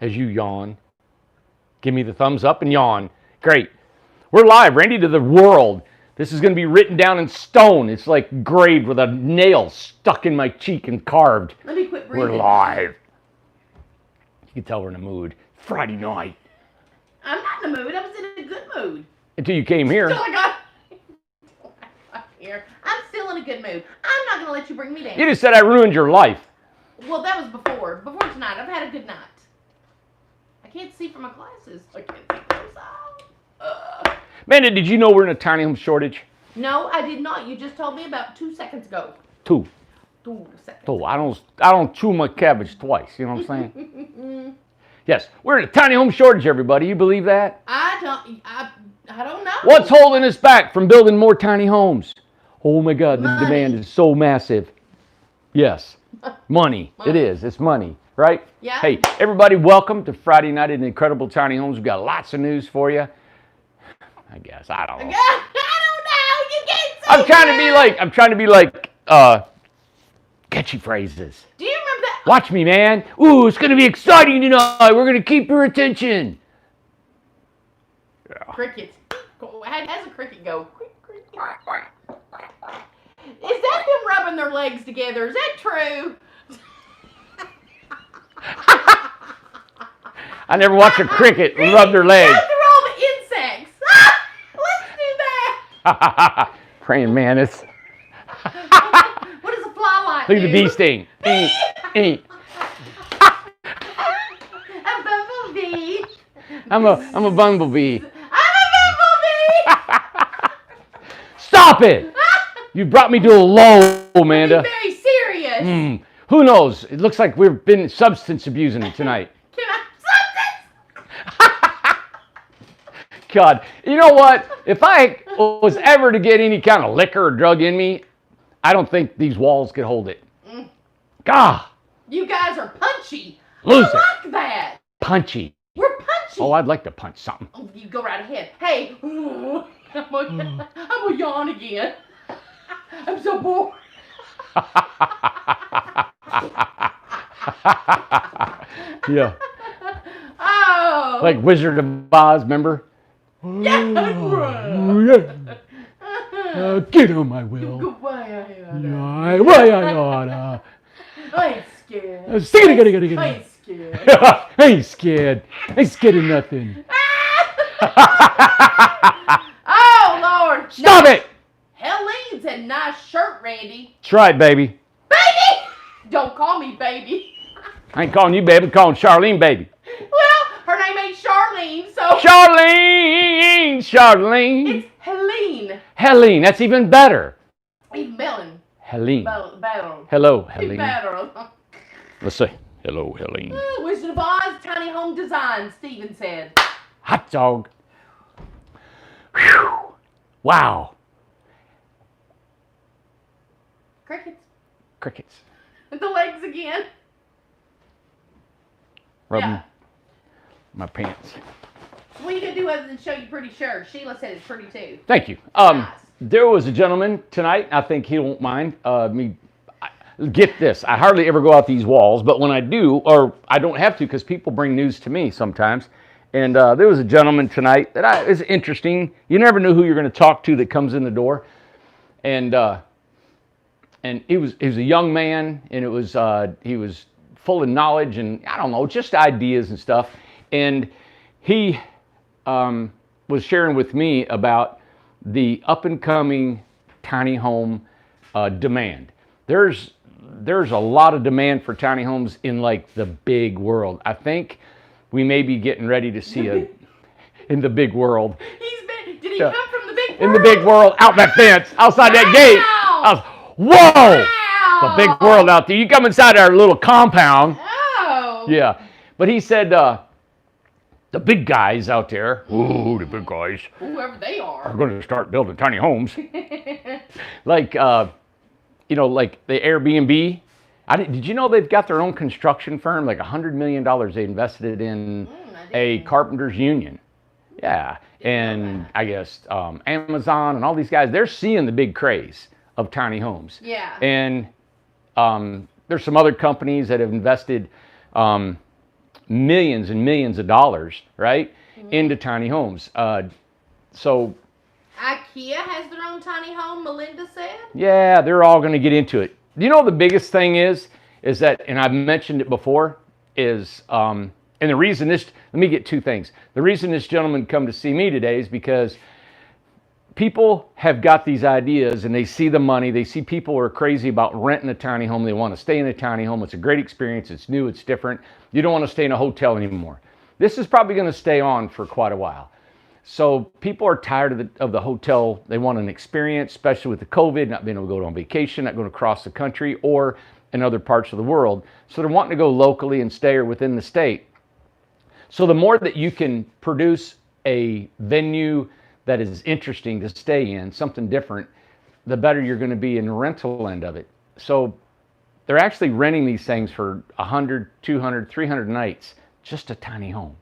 as you yawn. Give me the thumbs up and yawn. Great. We're live, Randy, to the world. This is going to be written down in stone. It's like engraved with a nail stuck in my cheek and carved. Let me quit breathing. We're live. You can tell we're in a mood. Friday night. I'm not in a mood. I was in a good mood. Until you came here. Until I got here. I'm still in a good mood. I'm not going to let you bring me down. You just said I ruined your life. Well, that was before. Before tonight. I've had a good night. I can't see from my glasses. I can't see those out. Amanda, did you know we're in a tiny home shortage? No, I did not. You just told me about 2 seconds ago. 2 seconds. I don't chew my cabbage twice. You know what I'm saying? Yes, we're in a tiny home shortage, everybody. You believe that? I don't know. What's holding us back from building more tiny homes? Oh my God, the demand is so massive. Yes, money. It is. It's money, right? Yeah. Hey, everybody, welcome to Friday Night in Incredible Tiny Homes. We've got lots of news for you. I guess I don't know. I don't know. You can't say I'm trying to be like catchy phrases. Do you remember that? Watch me, man. Ooh, it's gonna be exciting tonight. We're gonna keep your attention. Yeah. Crickets. How does a cricket go? Is that them rubbing their legs together? Is that true? I never watched a cricket rub their legs. Go through all the insects. Let's do that. Praying mantis. What does a fly like? Look at the bee sting. A bumblebee. I'm a bumblebee. I'm a bumblebee. Stop it! You brought me to a low, Amanda. Be very serious. Who knows? It looks like we've been substance abusing it tonight. Can I substance? God, you know what? If I was ever to get any kind of liquor or drug in me, I don't think these walls could hold it. God. You guys are punchy. Lose I like that. Punchy. We're punchy. Oh, I'd like to punch something. Oh, you go right ahead. Hey, I'm gonna yawn again. I'm so bored. Yeah. Oh. Like Wizard of Oz, remember? Yeah. Get on my will. Goodbye. I ain't scared. I ain't scared. I ain't scared. I ain't scared of nothing. Oh, Lord. Stop it! Helene's a nice shirt, Randy. That's right, baby. Baby! Don't call me baby. I ain't calling you baby. I'm calling Charlene baby. Well, her name ain't Charlene, so... Charlene. It's Helene. Helene. That's even better. Even better. Helene. Better. Hello, Even Helene. better. Let's say hello, Helene. Wizard of Oz, tiny home design, Steven said. Hot dog. Whew. Wow. Crickets. The legs again. Rubbing my pants. What are you going to do other than show you pretty shirt? Sheila said it's pretty too. Thank you. Nice. There was a gentleman tonight. I think he won't mind me. Get this. I hardly ever go out these walls, but when I do, or I don't have to because people bring news to me sometimes. And there was a gentleman tonight that is interesting. You never know who you're going to talk to that comes in the door. And he was a young man, and he was full of knowledge and I don't know, just ideas and stuff. And he was sharing with me about the up and coming tiny home demand. There's a lot of demand for tiny homes in like the big world. I think we may be getting ready to see in the big world. Did he come from the big world? In the big world, out that fence, outside that gate. Whoa! Wow. The big world out there. You come inside our little compound. Oh. Yeah. But he said the big guys out there, ooh, the big guys, whoever they are going to start building tiny homes. Like, like the Airbnb. Did you know they've got their own construction firm? Like $100 million they invested in a carpenters union. Yeah. And I guess Amazon and all these guys, they're seeing the big craze of tiny homes. Yeah. And there's some other companies that have invested millions and millions of dollars, right, into tiny homes. So IKEA has their own tiny home, Melinda said. yeah, they're all going to get into it. You know, the biggest thing is that, and I've mentioned it before, is, and the reason this, let me get two things. The reason this gentleman come to see me today is because people have got these ideas and they see the money. They see people are crazy about renting a tiny home. They want to stay in a tiny home. It's a great experience. It's new. It's different. You don't want to stay in a hotel anymore. This is probably going to stay on for quite a while. So people are tired of the hotel. They want an experience, especially with the COVID, not being able to go on vacation, not going across the country or in other parts of the world. So they're wanting to go locally and stay or within the state. So the more that you can produce a venue that is interesting to stay in, something different, the better you're going to be in the rental end of it. So they're actually renting these things for 100, 200, 300 nights, just a tiny home.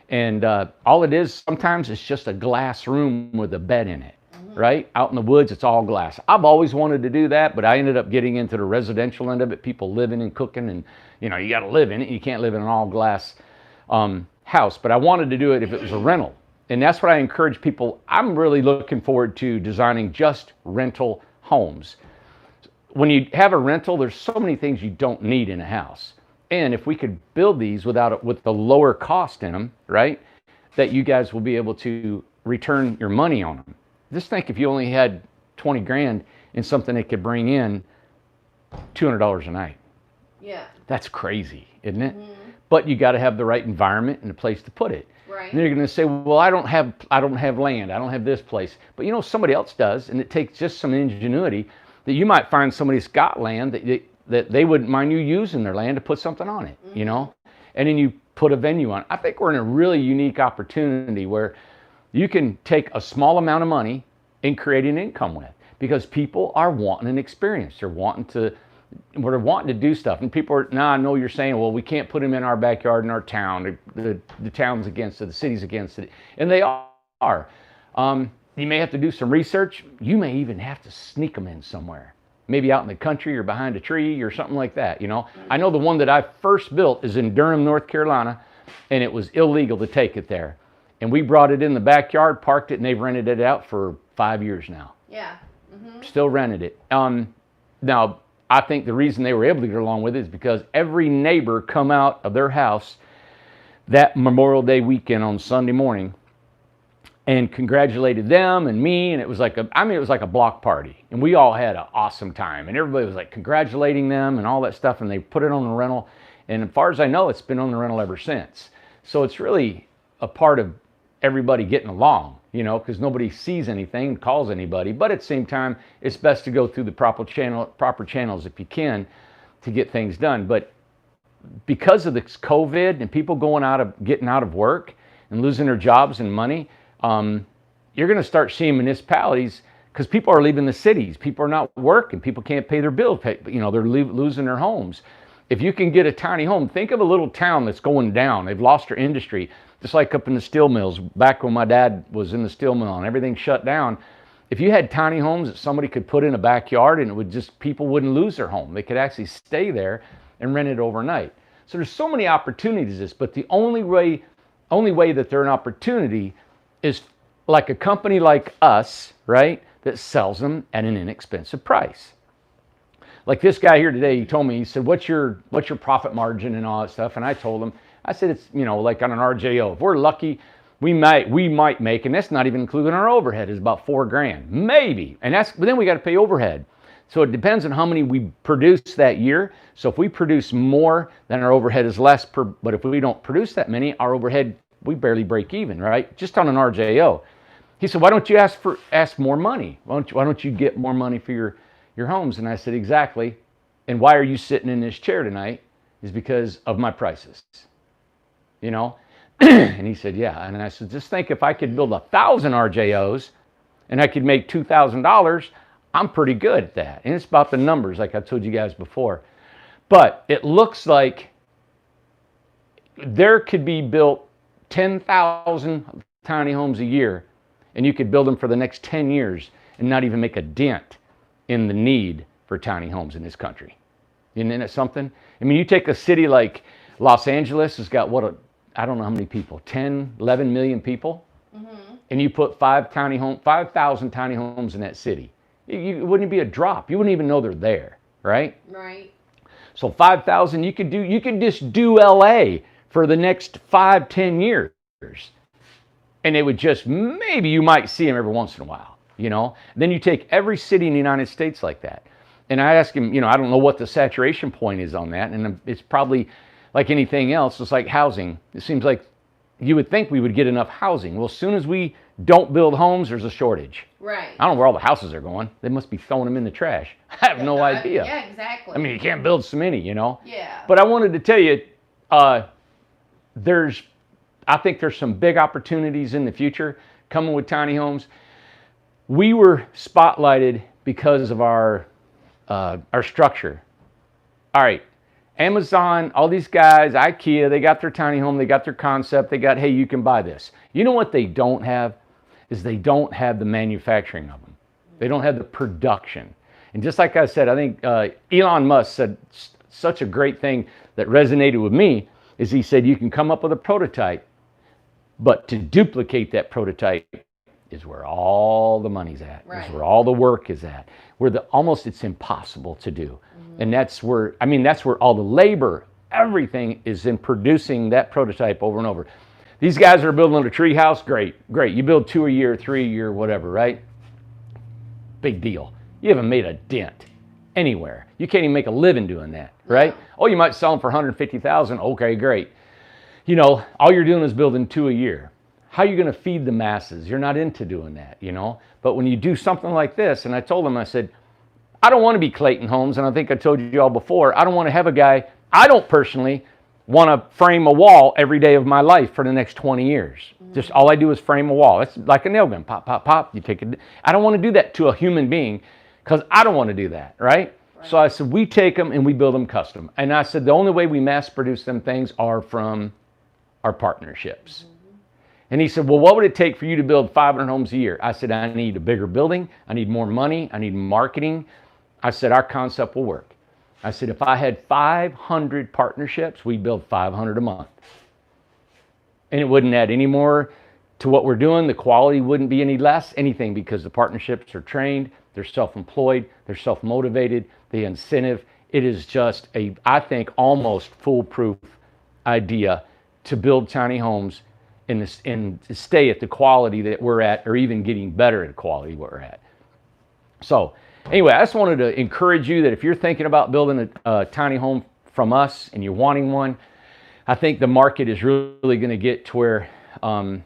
And all it is, sometimes it's just a glass room with a bed in it, right? Out in the woods, it's all glass. I've always wanted to do that, but I ended up getting into the residential end of it, people living and cooking, and you know, you got to live in it. You can't live in an all glass house, but I wanted to do it if it was a rental. And that's what I encourage people. I'm really looking forward to designing just rental homes. When you have a rental, there's so many things you don't need in a house. And if we could build these with the lower cost in them, right, that you guys will be able to return your money on them. Just think if you only had 20 grand in something that could bring in $200 a night. Yeah. That's crazy, isn't it? But you got to have the right environment and a place to put it. Right. And you're going to say, well, I don't have land. I don't have this place. But you know, somebody else does. And it takes just some ingenuity that you might find somebody's got land that they wouldn't mind you using their land to put something on it, you know? And then you put a venue on it. I think we're in a really unique opportunity where you can take a small amount of money and create an income with, because people are wanting an experience. They're wanting to do stuff. And people are, now I know you're saying, well, we can't put them in our backyard in our town. The town's against it, the city's against it. And they are. You may have to do some research. You may even have to sneak them in somewhere. Maybe out in the country or behind a tree or something like that, you know. I know the one that I first built is in Durham, North Carolina, and it was illegal to take it there. And we brought it in the backyard, parked it, and they've rented it out for 5 years now. Yeah. Still rented it. Now, I think the reason they were able to get along with it is because every neighbor come out of their house that Memorial Day weekend on Sunday morning and congratulated them and me, and it was like a block party, and we all had an awesome time, and everybody was like congratulating them and all that stuff, and they put it on the rental, and as far as I know, it's been on the rental ever since. So it's really a part of everybody getting along, you know, because nobody sees anything, calls anybody, but at the same time, it's best to go through the proper channels if you can to get things done. But because of this COVID and people getting out of work and losing their jobs and money, you're going to start seeing municipalities, because people are leaving the cities. People are not working. People can't pay their bills. You know, they're losing their homes. If you can get a tiny home, think of a little town that's going down. They've lost their industry, just like up in the steel mills. Back when my dad was in the steel mill and everything shut down, if you had tiny homes that somebody could put in a backyard, and it would just, people wouldn't lose their home. They could actually stay there and rent it overnight. So there's so many opportunities this, but the only way that they're an opportunity is like a company like us, right, that sells them at an inexpensive price. Like this guy here today, he told me, he said, what's your profit margin and all that stuff? And I told him, I said, it's, you know, like on an RJO, if we're lucky, we might make, and that's not even including our overhead, is about $4,000, maybe. And but then we got to pay overhead. So it depends on how many we produce that year. So if we produce more, then our overhead is less but if we don't produce that many, our overhead, we barely break even, right? Just on an RJO. He said, why don't you ask more money? Why don't you get more money for your homes? And I said, exactly. And why are you sitting in this chair tonight? Is because of my prices, you know? And he said, yeah. And I said, just think, if I could build 1,000 RJOs and I could make $2,000, I'm pretty good at that. And it's about the numbers, like I told you guys before. But it looks like there could be built 10,000 tiny homes a year, and you could build them for the next 10 years and not even make a dent in the need for tiny homes in this country. Isn't it something? I mean, you take a city like Los Angeles has got I don't know how many people, 10, 11 million people. And you put 5,000 tiny homes in that city. It wouldn't be a drop. You wouldn't even know they're there, right? Right. So 5,000, you could just do LA for the next 5-10 years. And it would just, maybe you might see them every once in a while, you know? Then you take every city in the United States like that. And I ask him, you know, I don't know what the saturation point is on that. And it's probably like anything else. It's like housing. It seems like you would think we would get enough housing. Well, as soon as we don't build homes, there's a shortage. Right. I don't know where all the houses are going. They must be throwing them in the trash. I have no idea. Yeah, exactly. I mean, you can't build so many, you know? Yeah. But I wanted to tell you, I think there's some big opportunities in the future coming with tiny homes. We were spotlighted because of our structure. All right. Amazon, all these guys, IKEA, they got their tiny home, they got their concept, they got, hey, you can buy this. You know what they don't have is they don't have the manufacturing of them. They don't have the production. And just like I said, I think Elon Musk said such a great thing that resonated with me is he said you can come up with a prototype, but to duplicate that prototype is where all the money's at, is where all the work is at, where it's impossible to do. And that's where all the labor, everything is in producing that prototype over and over. These guys are building a tree house, great. You build 2 a year, 3 a year, whatever, right? Big deal. You haven't made a dent anywhere. You can't even make a living doing that, right? Oh, you might sell them for $150,000. Okay, great. You know, all you're doing is building 2 a year. How are you going to feed the masses? You're not into doing that, you know? But when you do something like this, and I told them, I said, I don't want to be Clayton Homes, and I think I told you all before, I don't want to have a guy, I don't personally want to frame a wall every day of my life for the next 20 years. Just all I do is frame a wall. It's like a nail gun, pop, pop, pop, you take it. I don't want to do that to a human being because I don't want to do that, right? So I said, we take them and we build them custom. And I said, the only way we mass produce them things are from our partnerships. And he said, well, what would it take for you to build 500 homes a year? I said, I need a bigger building. I need more money. I need marketing. I said, our concept will work. I said, if I had 500 partnerships, we'd build 500 a month. And it wouldn't add any more to what we're doing. The quality wouldn't be any less, anything, because the partnerships are trained, they're self-employed, they're self-motivated, the incentive. It is just I think, almost foolproof idea to build tiny homes and to stay at the quality that we're at, or even getting better at the quality we're at. So anyway, I just wanted to encourage you that if you're thinking about building a tiny home from us and you're wanting one, I think the market is really going to get to where they're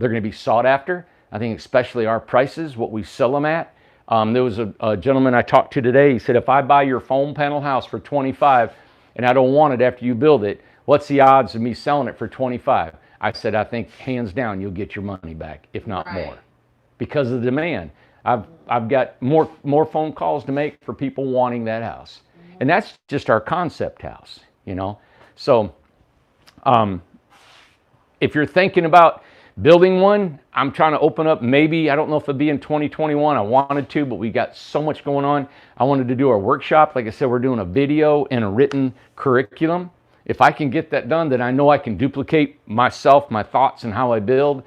going to be sought after. I think especially our prices, what we sell them at. There was a gentleman I talked to today. He said, if I buy your foam panel house for $25 and I don't want it after you build it, what's the odds of me selling it for $25? I said, I think hands down you'll get your money back, if not more, because of the demand. I've got more phone calls to make for people wanting that house. And that's just our concept house, you know. So if you're thinking about building one, I'm trying to open up, maybe, I don't know if it'll be in 2021. I wanted to, but we got so much going on. I wanted to do our workshop. Like I said, we're doing a video and a written curriculum. If I can get that done, then I know I can duplicate myself, my thoughts, and how I build.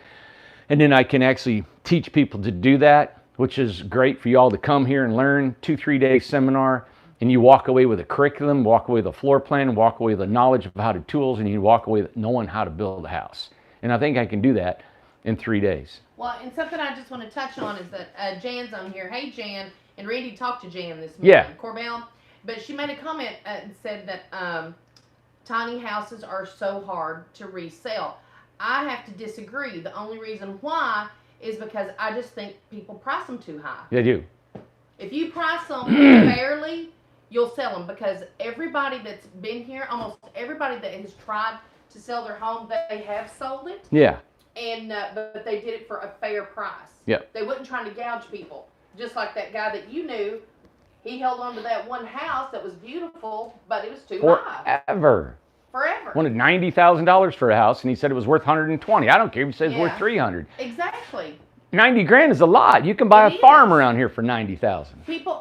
And then I can actually teach people to do that, which is great for you all to come here and learn. 2-3 day seminar, and you walk away with a curriculum, walk away with a floor plan, walk away with the knowledge of how to tools, and you walk away with knowing how to build a house. And I think I can do that in 3 days. Well, and something I just want to touch on is that Jan's on here. Hey, Jan. And Randy talked to Jan this morning. Yeah. Corbell. But she made a comment and said that tiny houses are so hard to resell. I have to disagree. The only reason why is because I just think people price them too high. They do. If you price them fairly, you'll sell them, because everybody that's been here, almost everybody that has tried to sell their home, they have sold it. Yeah. And but they did it for a fair price. Yeah. They wasn't trying to gouge people. Just like that guy that you knew, he held on to that one house that was beautiful, but it was too high. Forever. Wanted $90,000 for a house, and he said it was worth $120,000. I don't care if he said it's worth $300,000. Exactly. $90,000 is a lot. You can buy a farm around here for $90,000.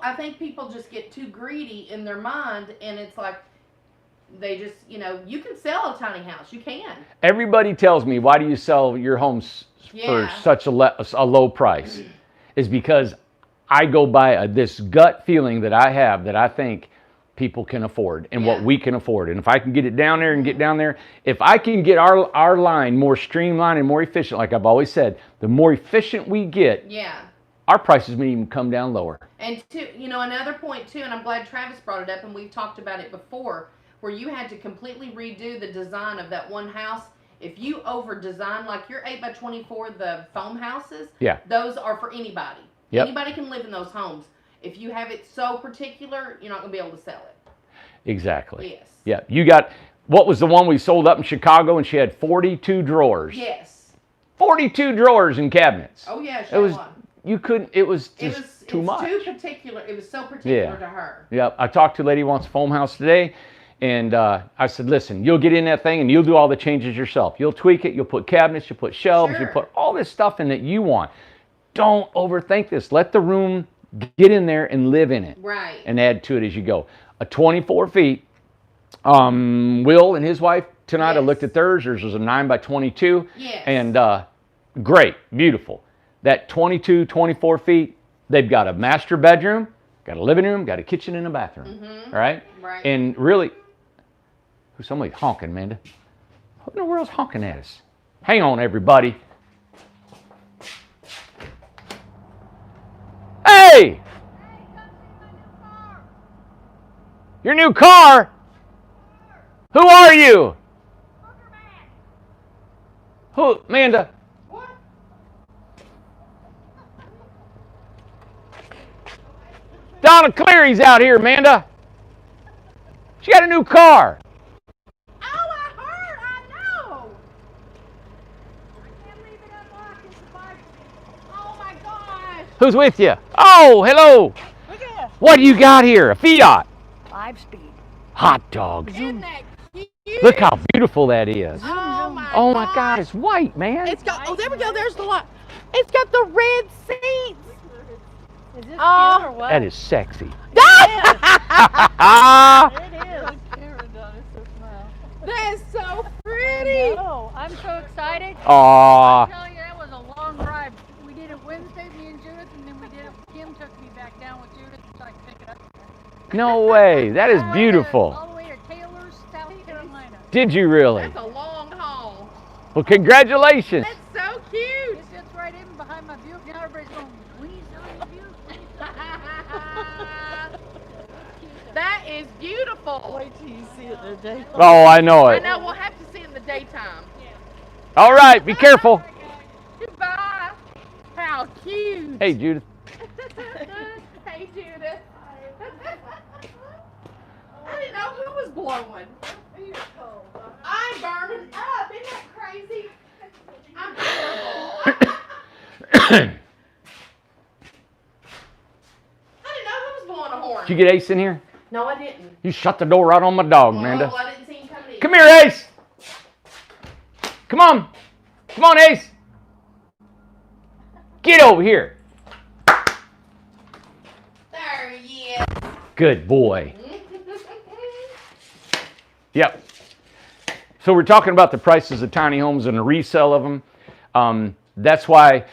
I think people just get too greedy in their mind, and it's like, they just, you can sell a tiny house. You can. Everybody tells me, why do you sell your homes for such a low price? Is because I go by this gut feeling that I have that I think people can afford and what we can afford. And if I can get it down there and get down there, if I can get our line more streamlined and more efficient, like I've always said, the more efficient we get, our prices may even come down lower. And another point too, and I'm glad Travis brought it up, and we've talked about it before, where you had to completely redo the design of that one house. If you over design, like your 8x24, the foam houses, those are for anybody. Anybody can live in those homes. If you have it so particular, you're not going to be able to sell it. Exactly. Yes. Yeah. You got, what was the one we sold up in Chicago, and she had 42 drawers? Yes. 42 drawers and cabinets. Oh, yeah. It was, you couldn't, it was just too much. It was too particular. It was so particular to her. Yeah. I talked to a lady who wants a foam house today, and I said, listen, you'll get in that thing and you'll do all the changes yourself. You'll tweak it. You'll put cabinets. You'll put shelves. You'll put all this stuff in that you want. Don't overthink this. Let the room get in there and live in it. Right. And add to it as you go. A 24 feet. Will and his wife tonight, I looked at theirs. Theirs was a 9x22. Yes. And great, beautiful. That 24 feet, they've got a master bedroom, got a living room, got a kitchen and a bathroom. All right? Right. And really, somebody's honking, Amanda. Who in the world's honking at us? Hang on, everybody. Hey! Your new car? Who are you? Who, Amanda? What? Donna Cleary's out here, Amanda. She got a new car. Oh, I heard. I know. I can't leave it unlocked. It's a bike. Oh my gosh. Who's with you? Oh, hello. Look at that. What do you got here? A Fiat. 5-speed. Hot dog. Isn't that cute? Look how beautiful that is. Oh my God, it's white, man. It's got, there we go. There's the lot. It's got the red seats. Is this cute or what? That is sexy. It is. That is so pretty. Oh, I'm so excited. Aw. I tell you, that was a long drive. We did it Wednesday, me and Judith, and then we did it. Kim took me back down with Judith so I could pick it up. No way. That is All beautiful. the way to Taylor, South Carolina. Did you really? That's a long haul. Well, congratulations. That's so cute. It sits right in behind my Buick. Now everybody's going, when you sell your Buick? That is beautiful. Wait till you see it in the daytime. Oh, I know I it. know. We'll have to see it in the daytime. All right, be careful. Goodbye. How cute. Hey, Judith. Hey, Judith. I didn't know who was blowing. I'm burning up. Isn't that crazy? I'm terrible. I didn't know who was blowing a horn. Did you get Ace in here? No, I didn't. You shut the door right on my dog, Amanda. Oh, I didn't see him coming in. Come here, Ace. Come on. Come on, Ace. Get over here. There he is. Good boy. Yep. So we're talking about the prices of tiny homes and the resale of them. That's why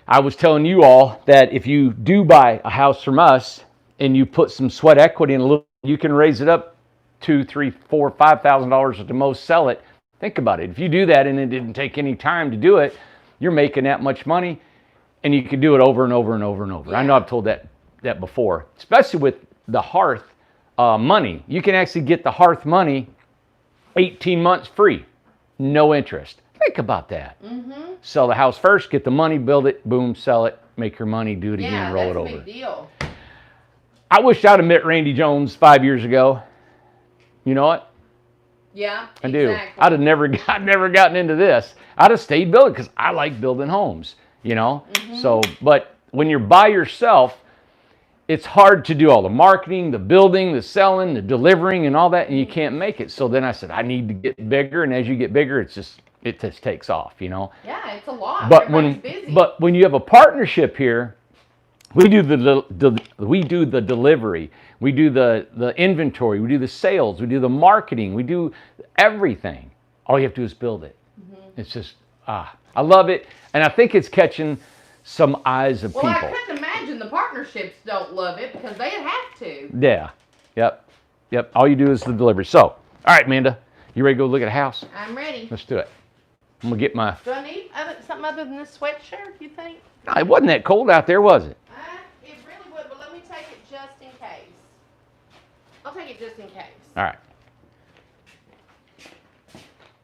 I was telling you all that if you do buy a house from us and you put some sweat equity in a little, you can raise it up $2,000, $3,000, $4,000, $5,000 at the most, sell it. Think about it. If you do that and it didn't take any time to do it, you're making that much money, and you can do it over and over and over and over. Yeah. I know I've told that before, especially with the hearth money. You can actually get the hearth money 18 months free, no interest. Think about that. Mm-hmm. Sell the house first, get the money, build it, boom, sell it, make your money, do it again, roll it over. Yeah, that's a big deal. I wish I'd have met Randy Jones 5 years ago. You know what? Yeah, I do. I'd never gotten into this. I'd have stayed building because I like building homes, you know? Mm-hmm. So, but when you're by yourself, it's hard to do all the marketing, the building, the selling, the delivering, and all that, and you can't make it. So then I said, I need to get bigger, and as you get bigger, it just takes off, you know? Yeah, it's a lot. But when you have a partnership here, we do the We do the delivery. We do the inventory. We do the sales. We do the marketing. We do everything. All you have to do is build it. It's just, I love it. And I think it's catching some eyes of people. Well, I couldn't imagine the partnerships don't love it because they'd have to. Yeah. Yep. All you do is the delivery. So, all right, Amanda, you ready to go look at a house? I'm ready. Let's do it. I'm going to get my... Do I need something other than this sweatshirt, you think? No, it wasn't that cold out there, was it? It really would, but let me take it just in case. I'll take it just in case. All right.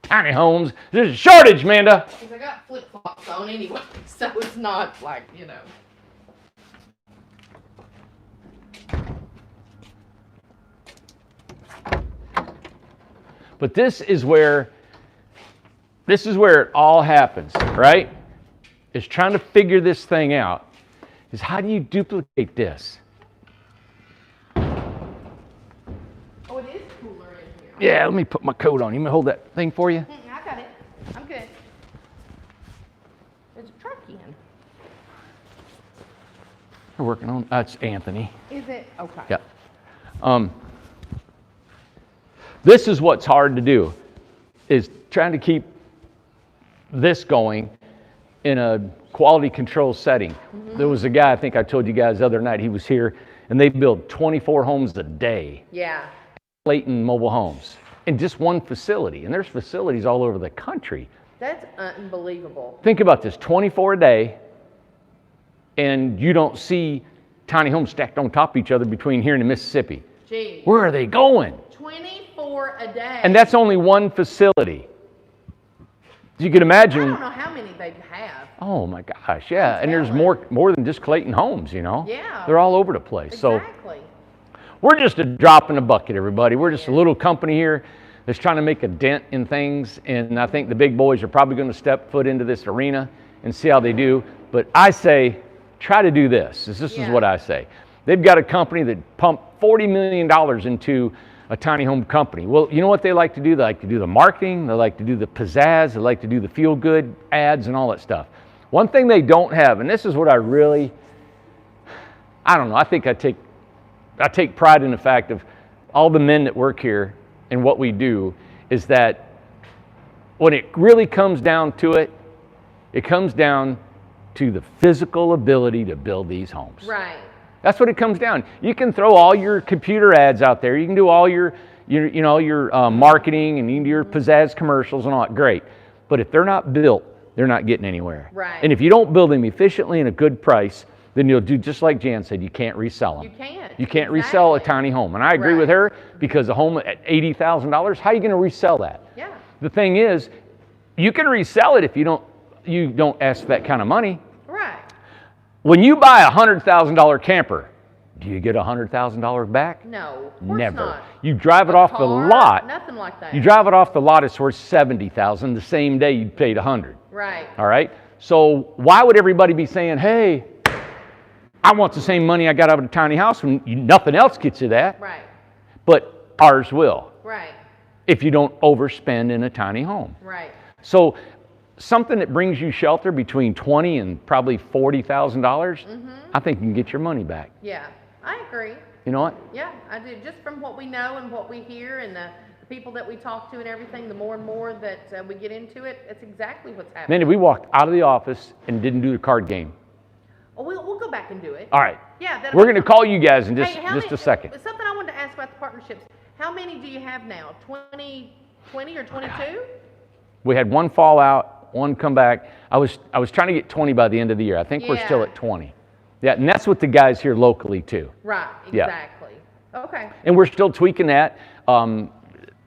Tiny homes. There's a shortage, Amanda. Because I got flip-flops on anyway, so it's not like, But this is where it all happens, right? Is trying to figure this thing out. Is how do you duplicate this? Oh, it is cooler in here. Yeah, let me put my coat on. You want me to hold that thing for you? I got it. I'm good. There's a truck in. We're working on. That's Anthony. Is it? Okay. Yeah. This is what's hard to do, is trying to keep this going in a quality control setting. There was a guy, I think I told you guys the other night, he was here, and they build 24 homes a day. Yeah. Clayton Mobile Homes in just one facility, and there's facilities all over the country. That's unbelievable. Think about this, 24 a day, and you don't see tiny homes stacked on top of each other between here and the Mississippi. Gee. Where are they going? 24 a day. And that's only one facility. You can imagine. I don't know how many they have. Oh my gosh, yeah. And there's more than just Clayton Homes, Yeah. They're all over the place. Exactly. So we're just a drop in the bucket, everybody. We're just a little company here that's trying to make a dent in things. And I think the big boys are probably going to step foot into this arena and see how they do. But I say, try to do this. This is what I say. They've got a company that pumped $40 million into a tiny home company. Well, you know what they like to do? They like to do the marketing. They like to do the pizzazz. They like to do the feel-good ads and all that stuff. One thing they don't have, and this is what I don't know, I think I take pride in the fact of all the men that work here and what we do, is that when it really comes down to it, it comes down to the physical ability to build these homes. Right. That's what it comes down. You can throw all your computer ads out there. You can do all your marketing and you can do your pizzazz commercials and all that. Great. But if they're not built, they're not getting anywhere. Right. And if you don't build them efficiently and a good price, then you'll do just like Jan said, you can't resell them. You can't. You can't resell a tiny home. And I agree with her, because a home at $80,000, how are you going to resell that? Yeah. The thing is, you can resell it if you don't ask for that kind of money. Right. When you buy a $100,000 camper, do you get $100,000 back? No. Of course Never. not. You drive it off the Car, lot. Nothing like that. You drive it off the lot, it's worth $70,000. The same day you paid $100,000. Right. All right. So why would everybody be saying, "Hey, I want the same money I got out of a tiny house," when nothing else gets you that? Right. But ours will. Right. If you don't overspend in a tiny home. Right. So something that brings you shelter between $20,000 and probably $40,000, I think you can get your money back. Yeah, I agree. You know what? Yeah, I do. Just from what we know and what we hear and the people that we talk to and everything, the more and more that we get into it, it's exactly what's happening. Mandy, we walked out of the office and didn't do the card game. Oh, we'll go back and do it. All right. Yeah. We're going to call you guys in just a second. Something I wanted to ask about the partnerships. How many do you have now? 20 or 22? We had one fall out, one come back. I was trying to get 20 by the end of the year. I think we're still at 20. Yeah, and that's with the guys here locally too. Right, exactly. Yeah. Okay. And we're still tweaking that.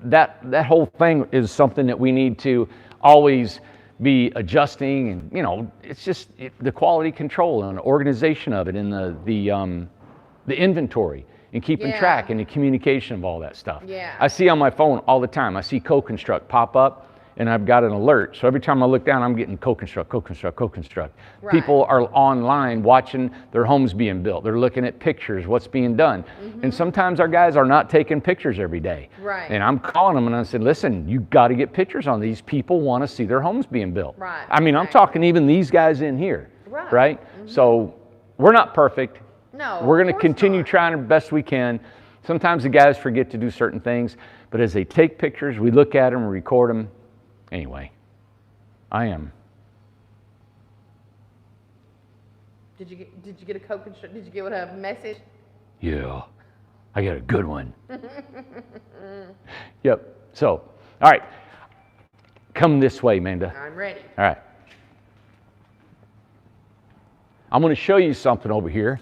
That whole thing is something that we need to always be adjusting, and it's just the quality control and the organization of it, and the inventory and keeping track and the communication of all that stuff. Yeah. I see on my phone all the time. I see co-construct pop up, and I've got an alert. So every time I look down, I'm getting co-construct. Right. People are online watching their homes being built. They're looking at pictures, what's being done. And sometimes our guys are not taking pictures every day. Right. And I'm calling them and I said, listen, you got to get pictures on these. People want to see their homes being built. Right. I mean, I'm talking even these guys in here. Right. Right? So we're not perfect. No, We're of going to course continue not. trying the best we can. Sometimes the guys forget to do certain things, but as they take pictures, we look at them, record them. Anyway, I am. Did you get a did you get a message? Yeah, I got a good one. Yep. So, all right. Come this way, Amanda. I'm ready. All right. I'm going to show you something over here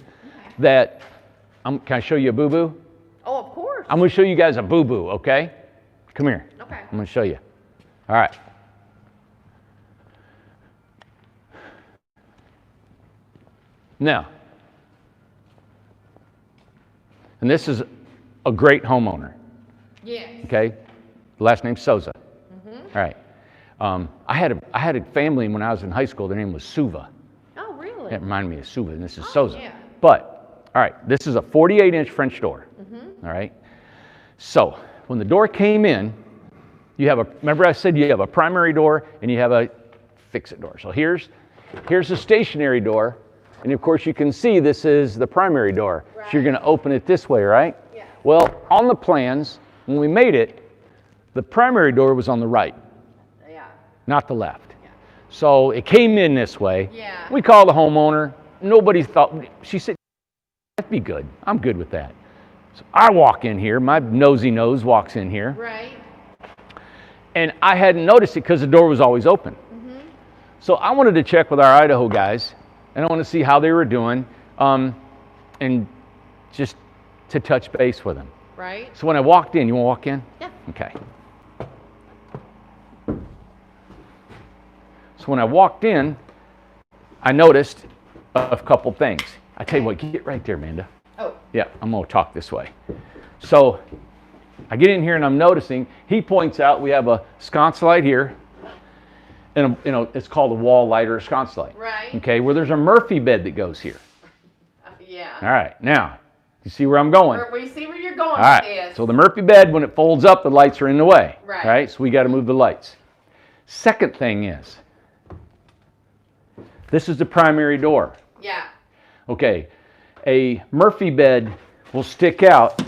that, can I show you a boo-boo? Oh, of course. I'm going to show you guys a boo-boo, okay? Come here. Okay. I'm going to show you. All right. Now, and this is a great homeowner, Yes. okay? Last name Souza. Mm-hmm. All right. I had a family when I was in high school. Their name was Suva. Oh, really? That reminded me of Suva, and this is Oh, Souza. yeah. But, all right, this is a 48-inch French door. Mm-hmm. All right. So when the door came in, remember I said you have a primary door and you have a fix-it door. So here's the stationary door. And of course you can see this is the primary door. Right. So you're going to open it this way, right? Yeah. Well, on the plans, when we made it, the primary door was on the right, Yeah. not the left. Yeah. So it came in this way. Yeah. We called the homeowner. Nobody thought, she said, that'd be good. I'm good with that. So I walk in here, my nosy nose walks in here, Right. and I hadn't noticed it because the door was always open. Mm-hmm. So I wanted to check with our Idaho guys, and I want to see how they were doing, and just to touch base with them. Right. So when I walked in, you want to walk in? Yeah. Okay. So when I walked in, I noticed a couple things. I tell you what, get right there, Amanda. Oh. Yeah, I'm going to talk this way. So I get in here and I'm noticing, he points out we have a sconce light here, and it's called a wall light or a sconce light. Right. Okay, where there's a Murphy bed that goes here. Yeah. All right, now, you see where I'm going? We see where you're going All right, with this. so the Murphy bed, when it folds up, the lights are in the way. Right. Right, so we got to move the lights. Second thing is, this is the primary door. Yeah. Okay, a Murphy bed will stick out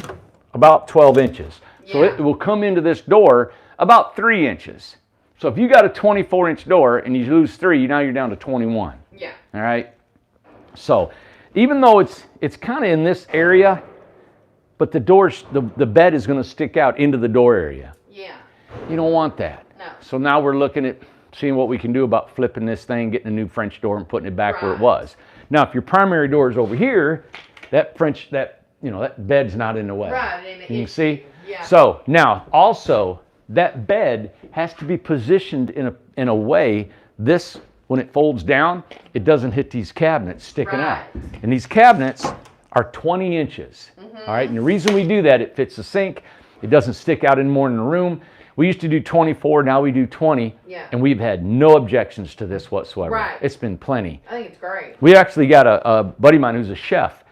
about 12 inches. So Yeah. it will come into this door about 3 inches. So if you got a 24-inch door and you lose 3, now you're down to 21. Yeah. All right? So even though it's kind of in this area, but the bed is going to stick out into the door area. Yeah. You don't want that. No. So now we're looking at seeing what we can do about flipping this thing, getting a new French door and putting it back where it Right. was. Now, if your primary door is over here, that bed's not in the way. Right, and You can it- see? yeah. So now, also, that bed has to be positioned in a way, when it folds down, it doesn't hit these cabinets sticking out. Right. And these cabinets are 20 inches. Mm-hmm. All right, and the reason we do that, it fits the sink, it doesn't stick out any more in the room. We used to do 24, now we do 20, Yeah. and we've had no objections to this whatsoever. Right. It's been plenty. I think it's great. We actually got a buddy of mine who's a chef,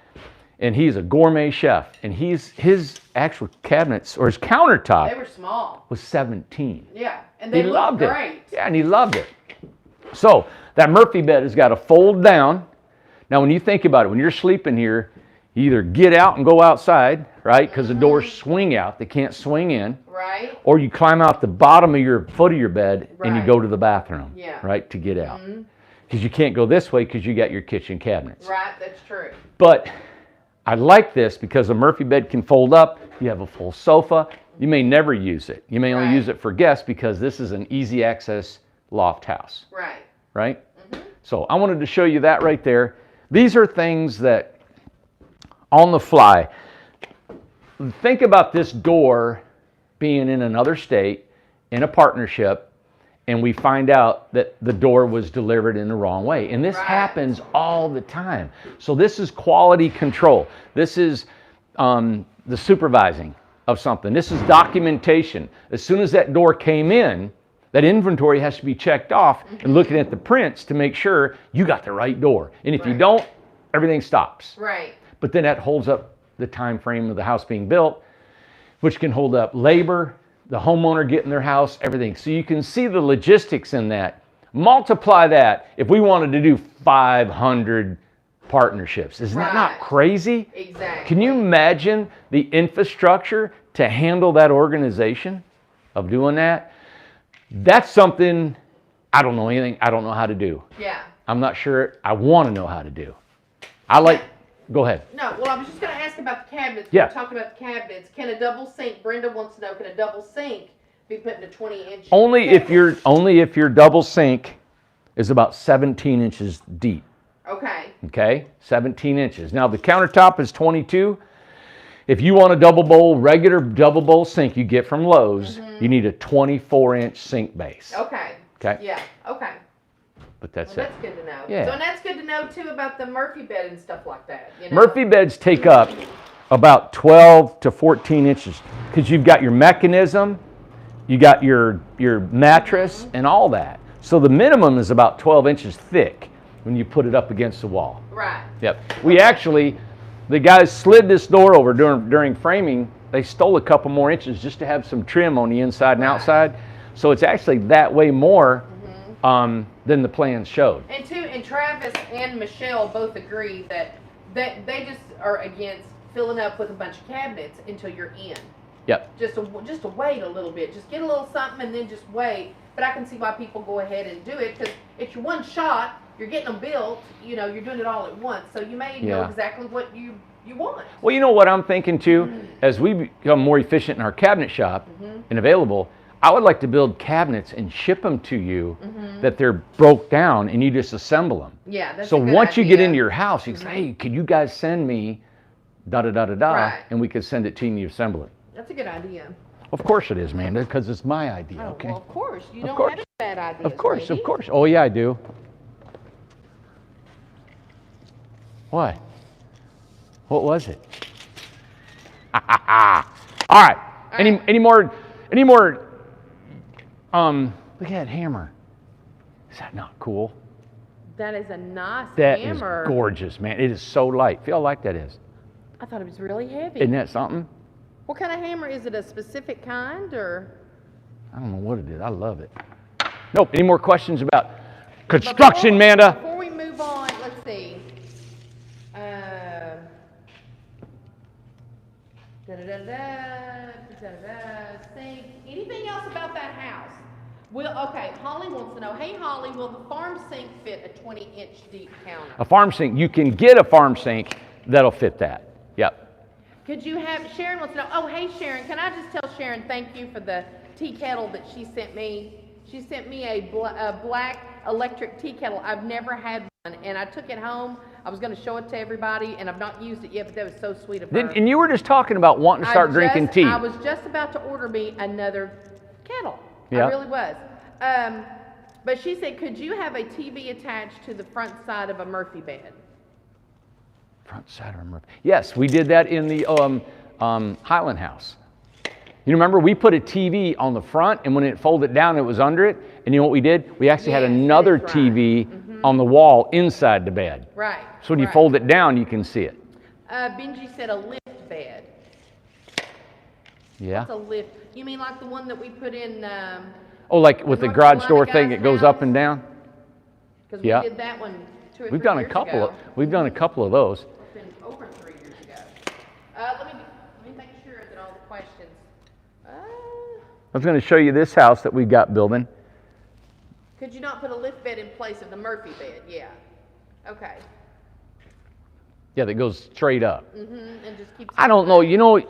and he's a gourmet chef, and his actual cabinets, or his countertop, They were small. was 17. Yeah. And they He looked loved it. great. Yeah, and he loved it. So that Murphy bed has got to fold down. Now, when you think about it, when you're sleeping here, you either get out and go outside, right? Because the doors swing out; they can't swing in. Right. Or you climb out the bottom of your foot of your bed and you Right. go to the bathroom, Yeah. right, to get out. Because you can't go this way because you got your kitchen cabinets. Right. That's true. But I like this because the Murphy bed can fold up. You have a full sofa. You may never use it. You may only Right. use it for guests because this is an easy access loft house, Right. right? So I wanted to show you that right there. These are things that on the fly. Think about this door being in another state, in a partnership, and we find out that the door was delivered in the wrong way. And this Right. happens all the time. So this is quality control. This is the supervising of something. This is documentation. As soon as that door came in, that inventory has to be checked off and looking at the prints to make sure you got the right door. And if you Right. don't, everything stops. Right. But then that holds up the time frame of the house being built, which can hold up labor, the homeowner getting their house, everything. So you can see the logistics in that. Multiply that. If we wanted to do 500 partnerships. Isn't that not Right. crazy? Exactly. Can you imagine the infrastructure to handle that organization of doing that? That's something I don't know anything. I don't know how to do. Yeah. I'm not sure I want to know how to do. Go ahead. No, well, I was just going to ask about the cabinets. Yeah. We're talking about the cabinets. Can a double sink, Brenda wants to know, can a double sink be put in a 20-inch Only if your double sink is about 17 inches deep. Okay. Okay, 17 inches. Now the countertop is 22. If you want a regular double bowl sink you get from Lowe's, you need a 24-inch sink base. Okay. Okay. Yeah. Okay. But that's Well, it. that's good to know. Yeah. So, and that's good to know too about the Murphy bed and stuff like that. You know? Murphy beds take up about 12 to 14 inches because you've got your mechanism, you got your mattress, and all that. So the minimum is about 12 inches thick when you put it up against the wall. Right. Yep. The guys slid this door over during framing. They stole a couple more inches just to have some trim on the inside and outside. So it's actually that way more than the plans showed. And Travis and Michelle both agree that they just are against filling up with a bunch of cabinets until you're in. Yep. Just to wait a little bit. Just get a little something and then just wait. But I can see why people go ahead and do it because it's your one shot. You're getting them built. You know, you're doing it all at once. So you may know exactly what you want. Well, you know what I'm thinking too? As we become more efficient in our cabinet shop and available, I would like to build cabinets and ship them to you that they're broke down and you just assemble them. Yeah, that's So a good once you get idea. into your house, you say, hey, could you guys send me da-da-da-da-da, Right. and we could send it to you and you assemble it. That's a good idea. Of course it is, Amanda, because it's my idea, Oh, okay? well, of course. You Of don't course. have bad ideas. Of course, lady. of course. Oh, yeah, I do. What? What was it? All right. Any more, look at that hammer. Is that not cool? That is a nice That is hammer. gorgeous, man. It is so light. Feel how light that is. I thought it was really heavy. Isn't that something? What kind of hammer? Is it a specific kind or? I don't know what it is. I love it. Nope. Any more questions about construction, Amanda? Before we move on, let's see. Think. Anything else about that house? Okay, Holly wants to know, hey Holly, will the farm sink fit a 20-inch deep counter? A farm sink. You can get a farm sink that'll fit that. Yep. Could you have, Sharon wants to know, oh hey Sharon, can I just tell Sharon thank you for the tea kettle that she sent me? She sent me a black electric tea kettle. I've never had one, and I took it home. I was going to show it to everybody, and I've not used it yet, but that was so sweet of her. And you were just talking about wanting to start drinking tea. I was just about to order me another kettle. Yeah. I really was. But she said, could you have a TV attached to the front side of a Murphy bed? Front side of a Murphy. Yes, we did that in the Highland house. You remember we put a TV on the front, and when it folded down, it was under it. And you know what we did? We actually had Yes, another that's right. TV on the wall inside the bed. Right. So when you right. fold it down, you can see it. Benji said a lift bed. Yeah. What's a lift? You mean like the one that we put in? Oh, like with the North garage Carolina door thing, guy's it goes house? up and down. Because Yeah. we did that one 2 or 3 We've done a years couple. ago. We've done a couple of those. It's been over 3 years ago. Let me make sure that all the questions. I was going to show you this house that we've got building. Could you not put a lift bed in place of the Murphy bed? Yeah. Okay. Yeah, that goes straight up. And just keep. I don't know. You know,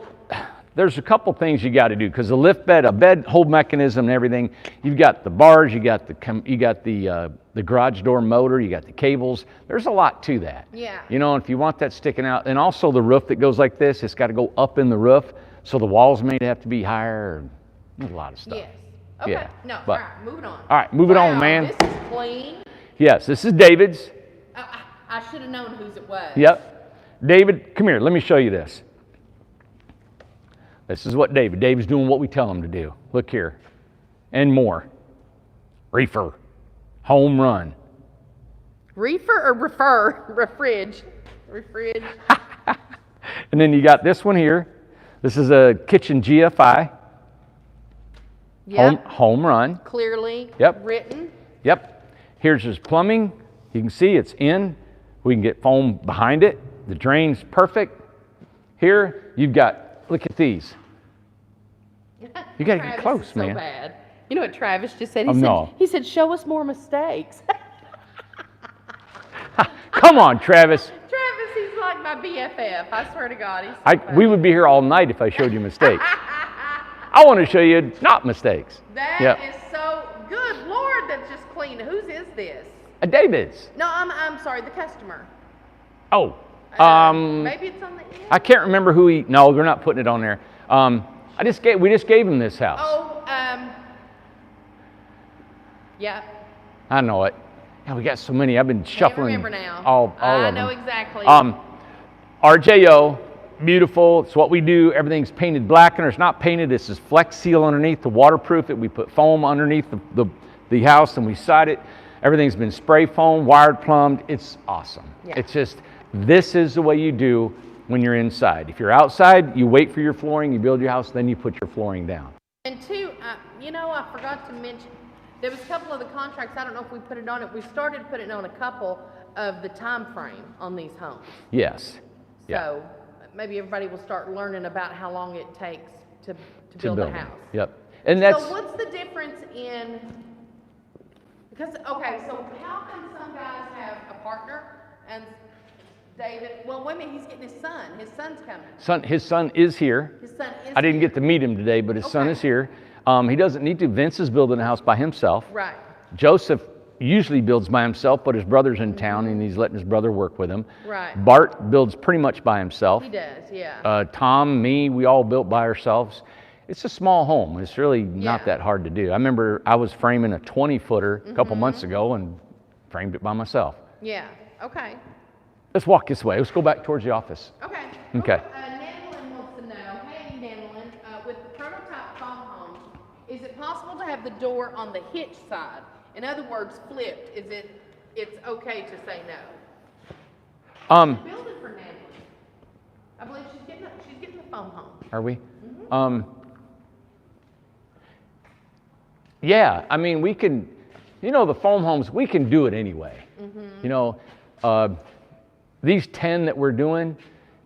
there's a couple things you got to do because the lift bed, a bed hold mechanism and everything. You've got the bars, you got the garage door motor, you got the cables. There's a lot to that. Yeah. You know, if you want that sticking out, and also the roof that goes like this, it's got to go up in the roof, so the walls may have to be higher. There's a lot of stuff. Yes. Okay. Yeah, No. but- all right. Moving on. All right, moving on, Wow, man. This is clean. Yes, this is David's. I should have known whose it was. Yep. David, come here. Let me show you this. This is what David's doing what we tell him to do. Look here. And more. Reefer. Home run. Reefer or refridge? Refridge. And then you got this one here. This is a kitchen GFI. Yep. Home run. Clearly Yep. written. Yep. Here's his plumbing. You can see it's in. We can get foam behind it. The drain's perfect. Here, you've got, look at these. You got to get close, man. So bad. You know what Travis just said? He said, show us more mistakes. Come on, Travis. Travis, he's like my BFF. I swear to God, he's so funny. We would be here all night if I showed you mistakes. I want to show you not mistakes. That is so good. Lord, that's just clean. Whose is this? David's. No, I'm sorry, the customer. Oh. Maybe it's on the end. I can't remember who he. No, they're not putting it on there. We just gave him this house. Oh, yeah. I know it. Yeah, we got so many. I've been shuffling. Can't remember now. All of them. I know exactly. RJO, beautiful. It's what we do. Everything's painted black, and it's not painted. This is Flex Seal underneath to waterproof it. We put foam underneath the house, and we side it. Everything's been spray foam, wired, plumbed. It's awesome. Yeah. It's just, this is the way you do when you're inside. If you're outside, you wait for your flooring, you build your house, then you put your flooring down. And two, I forgot to mention, there was a couple of the contracts, I don't know if we put it on it. We started putting on a couple of the time frame on these homes. Yes. So maybe everybody will start learning about how long it takes to build a house. Yep. And that's, so what's the difference in, because, okay, so how come some guys have a partner and David, well, wait a minute, he's getting his son. His son's coming. His son is here. His son is I didn't here. get to meet him today, but his son is here. He doesn't need to. Vince is building a house by himself. Right. Joseph usually builds by himself, but his brother's in town and he's letting his brother work with him. Right. Bart builds pretty much by himself. He does, yeah. Tom, me, we all built by ourselves. It's a small home. It's really not that hard to do. I remember I was framing a 20-footer a couple months ago and framed it by myself. Yeah, okay. Let's walk this way. Let's go back towards the office. Okay. Okay. Nanolyn wants to know, hey Nanolyn, with the prototype foam home, is it possible to have the door on the hitch side? In other words, flipped. It's okay to say no? Building for Nanolyn. I believe she's getting the foam home. Are we? Yeah, I mean, we can, the foam homes, we can do it anyway. These 10 that we're doing,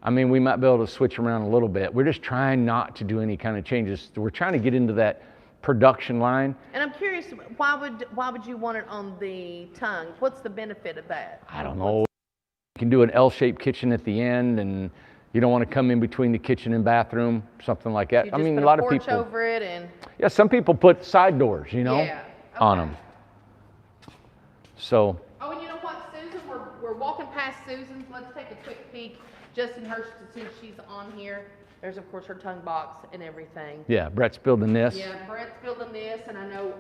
I mean, we might be able to switch around a little bit. We're just trying not to do any kind of changes. We're trying to get into that production line. And I'm curious, why would you want it on the tongue? What's the benefit of that? I don't know. You can do an L-shaped kitchen at the end, and you don't want to come in between the kitchen and bathroom, something like that. You I just mean, put a lot of porch people. over it and. Yeah, some people put side doors, on them. So. Oh, and you know what, Susan? We're walking past Susan's. Let's take a quick peek just in her, since she's on here. There's, of course, her tongue box and everything. Yeah, Brett's building this. Yeah, Brett's building this, and I know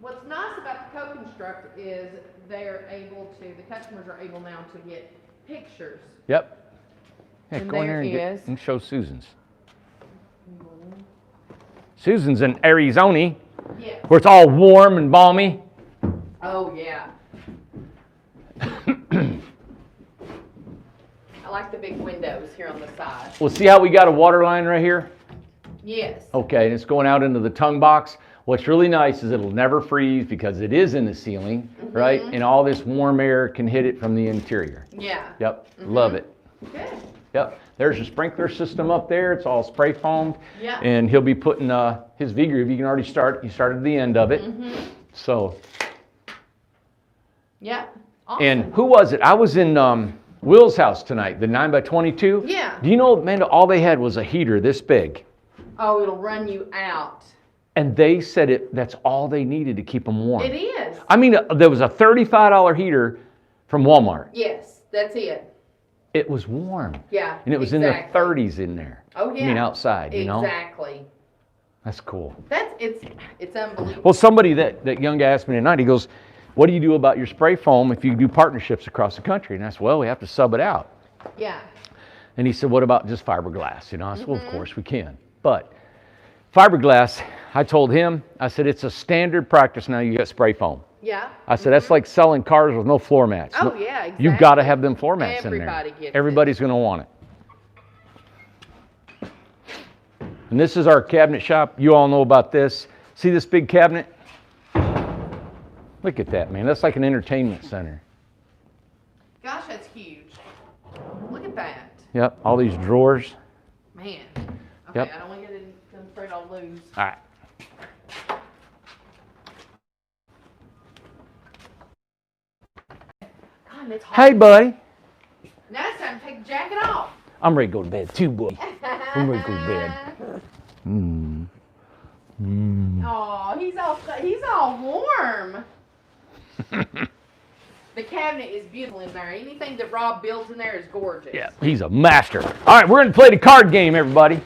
what's nice about the co-construct is the customers are able now to get pictures. Yep. Yeah, And go in there there and, is- and show Susan's. Susan's in Arizona, Yeah. where it's all warm and balmy. Oh, yeah. I like the big windows here on the side. Well, see how we got a water line right here? Yes. Okay, and it's going out into the tongue box. What's really nice is it'll never freeze because it is in the ceiling, right? And all this warm air can hit it from the interior. Yeah. Yep, love it. Good. Yep, there's a sprinkler system up there. It's all spray foamed. Yeah. And he'll be putting his V-groove. You can already start. He started the end of it. So. Yeah. Awesome. And who was it? I was in Will's house tonight, the 9x22. Yeah. Do you know, Amanda, all they had was a heater this big. Oh, it'll run you out. And they said that's all they needed to keep them warm. It is. I mean, there was a $35 heater from Walmart. Yes, that's it. It was warm. Yeah. And it was in the 30s in there. Oh, yeah. I mean, outside, Exactly. That's cool. It's unbelievable. Well, somebody that young guy asked me tonight, he goes, what do you do about your spray foam if you do partnerships across the country? And I said, well, we have to sub it out. Yeah. And he said, what about just fiberglass? I said, well, of course we can. But fiberglass, I told him, I said, it's a standard practice now you got spray foam. Yeah. I said, that's like selling cars with no floor mats. Oh, yeah, exactly. You've got to have them floor mats Everybody in there. gets Everybody's going to want it. And this is our cabinet shop. You all know about this. See this big cabinet? Look at that, man. That's like an entertainment center. Gosh, that's huge. Look at that. Yep, all these drawers. Man. Okay, Yep. I don't want to get in. I'm afraid I'll lose. All right. God, it's hot. Hey, buddy. Now it's time to take the jacket off. I'm ready to go to bed too, boy. I'm ready to go to bed. Mm. Mm. Oh, he's all warm. The cabinet is beautiful in there. Anything that Rob builds in there is gorgeous. Yeah, he's a master. All right, we're going to play the card game, everybody.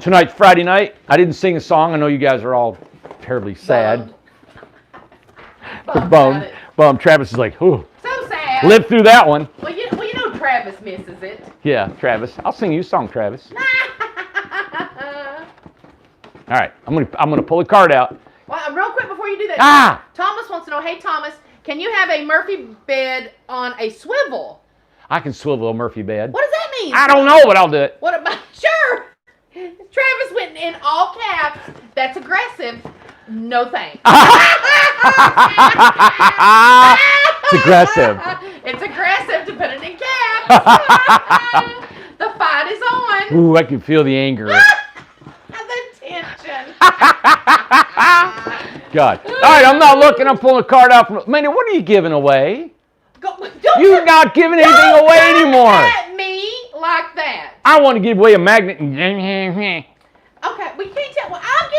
Tonight's Friday night. I didn't sing a song. I know you guys are all terribly sad. Bummed. Bummed. Travis is like, ooh. So sad. Lived through that one. Well, you know Travis misses it. Yeah, Travis. I'll sing you a song, Travis. All right, I'm gonna pull a card out. Well, real quick before you do that, Ah! Thomas wants to know, hey Thomas, can you have a Murphy bed on a swivel? I can swivel a Murphy bed. What does that mean? I don't know, but I'll do it. What about, sure. Travis went in all caps. That's aggressive. No thanks. It's aggressive. It's aggressive to put it in caps. The fight is on. Ooh, I can feel the anger. The tension. God. All right, I'm not looking. I'm pulling a card out from. Manny, what are you giving away? You're not giving anything away anymore. At me like that. I want to give away a magnet. Okay, we can't tell. Well, I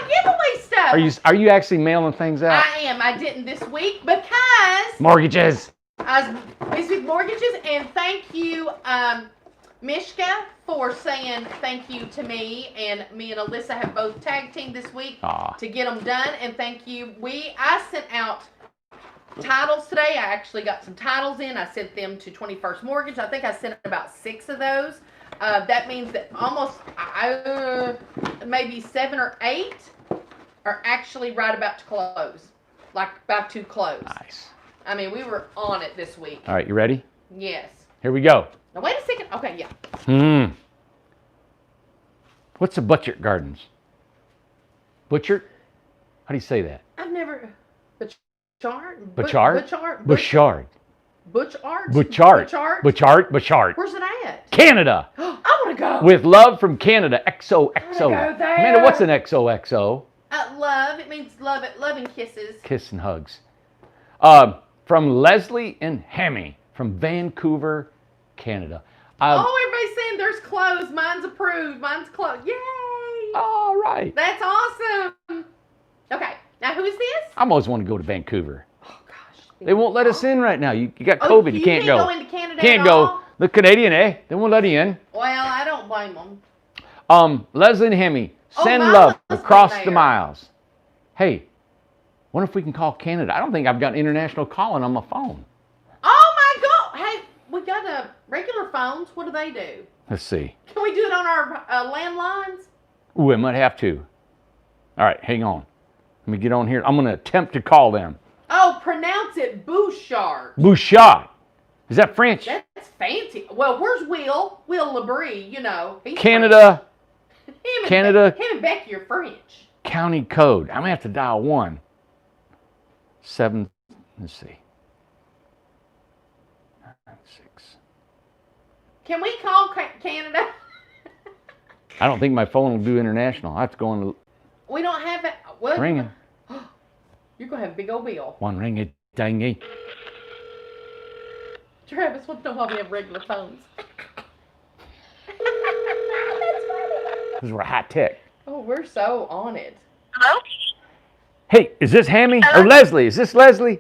give away stuff. Are you actually mailing things out? I am. I didn't this week because Mortgages. I was busy with mortgages, and thank you, Mishka, for saying thank you to me. And me and Alyssa have both tag teamed this week to get them done. And thank you. I sent out titles today. I actually got some titles in. I sent them to 21st Mortgage. I think I sent about 6 of those. That means that almost maybe 7 or 8 are actually right about to close. Like about to close. Nice. I mean, we were on it this week. All right, you ready? Yes. Here we go. Now, wait a second. Okay, yeah. What's a Butchart Gardens? Butchart? How do you say that? I've never... Butchart? Butchart? Butchart? Butchart. Butchart? Butchart. Butchart? Butchart. Butchart. Where's it at? Canada. I want to go. With love from Canada. XOXO. I wanna go there. Amanda, what's an XOXO? Love. It means love and kisses. Kiss and hugs. From Leslie and Hammy from Vancouver, Canada. Everybody's saying there's closed. Mine's approved. Mine's closed. Yay! All right. That's awesome. Okay. Now, who is this? I always want to go to Vancouver. Oh, gosh. They won't let us in right now. You got COVID. You can't go. You can't go into Canada Can't at go. all? The Canadian, They won't let you in. Well, I don't blame them. Leslie and Hemi, send my love husband's across there. the miles. Hey, wonder if we can call Canada. I don't think I've got international calling on my phone. Oh, my God. Hey, we got regular phones. What do they do? Let's see. Can we do it on our landlines? Ooh, I might have to. All right, hang on. Let me get on here. I'm going to attempt to call them. Oh, pronounce it Bouchard. Bouchard. Is that French? That's fancy. Well, where's Will? Will Labrie, you know. He's Canada. French. Canada. Him and Becky are French. County code. I'm going to have to dial 1. 7. Let's see. 9, 6. Can we call Canada? I don't think my phone will do international. I have to go on. We don't have it. Well, Ringing. You're going to have a big old bill. One ring it, dangy. Travis wants to know why we have regular phones. Because we're high tech. Oh, we're so on it. Hello? Hey, is this Hammy or Leslie? Is this Leslie?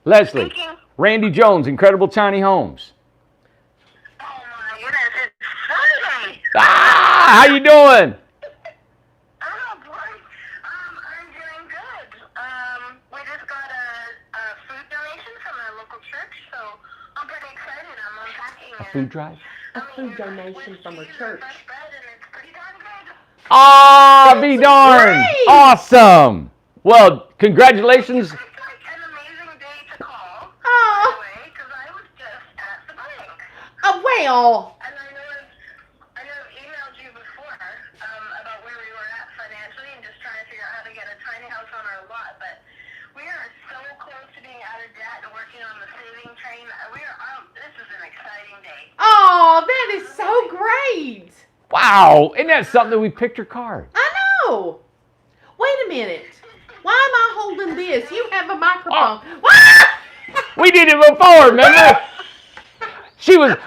Leslie. Speaking. Randy Jones, Incredible Tiny Homes. Oh my goodness, it's Sunday. Ah, how you doing? Oh boy, I'm doing good. We just got a food donation from a local church, so I'm pretty excited. I'm unpacking A food drive? A food donation from a church. Fresh bread, and it's pretty darn good. Ah, be darned. great. Awesome. Well, congratulations. It's like an amazing day to call. Oh. By the way, because I was just at the bank. Oh, well. And I know I've emailed you before about where we were at financially and just trying to figure out how to get a tiny house on our lot. But we are so close to being out of debt and working on the saving train. We are same day. Oh, that is so great. Wow, isn't that something that we picked your card? I know. Wait a minute. Why am I holding this? You have a microphone. Ah! We did it before, remember? We were.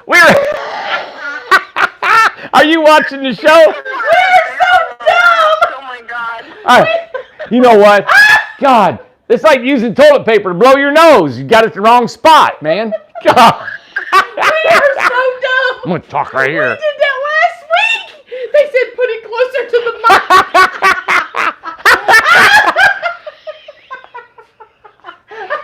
Are you watching the show? We're so dumb. Oh my God. You know what? God, it's like using toilet paper to blow your nose. You got it the wrong spot, man. God. We are so dumb. I'm gonna talk right We here. did that last week. They said put it closer to the mic.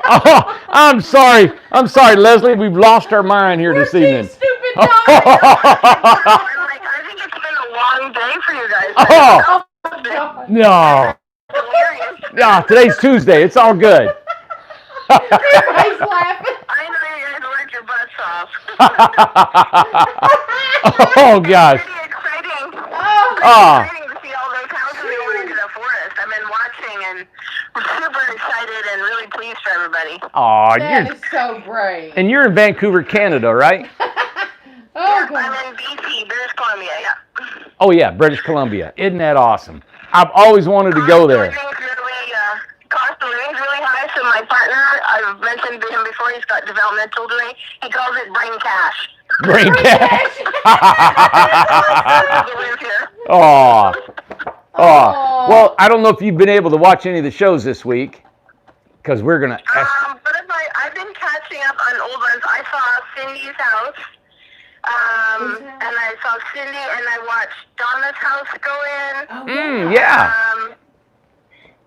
Oh, I'm sorry. I'm sorry, Leslie. We've lost our mind here We're this evening. two stupid I'm dogs. like, I think it's been a long day for you guys. Oh, Oh, God. no. Hilarious. No, today's Tuesday. It's all good. Everybody's laughing. I know you guys worked your butts off. Oh, gosh. Pretty exciting. Oh. Exciting to see all those houses going into the forest. I've been watching and I'm super excited and really pleased for everybody. Oh, That is so great. and you're in Vancouver, Canada, right? Oh, God. I'm in BC, British Columbia, yeah. Oh, yeah, British Columbia. Isn't that awesome? I've always wanted to go there. Cost of living's really high, so my partner, I've mentioned to him before, he's got developmental delay. He calls it brain cash. Brain cash. To live here. Oh. Oh. Well, I don't know if you've been able to watch any of the shows this week, because we're going to... But I've been catching up on old ones. I saw Cindy's house, and I saw Cindy, and I watched Donna's house go in. Yeah.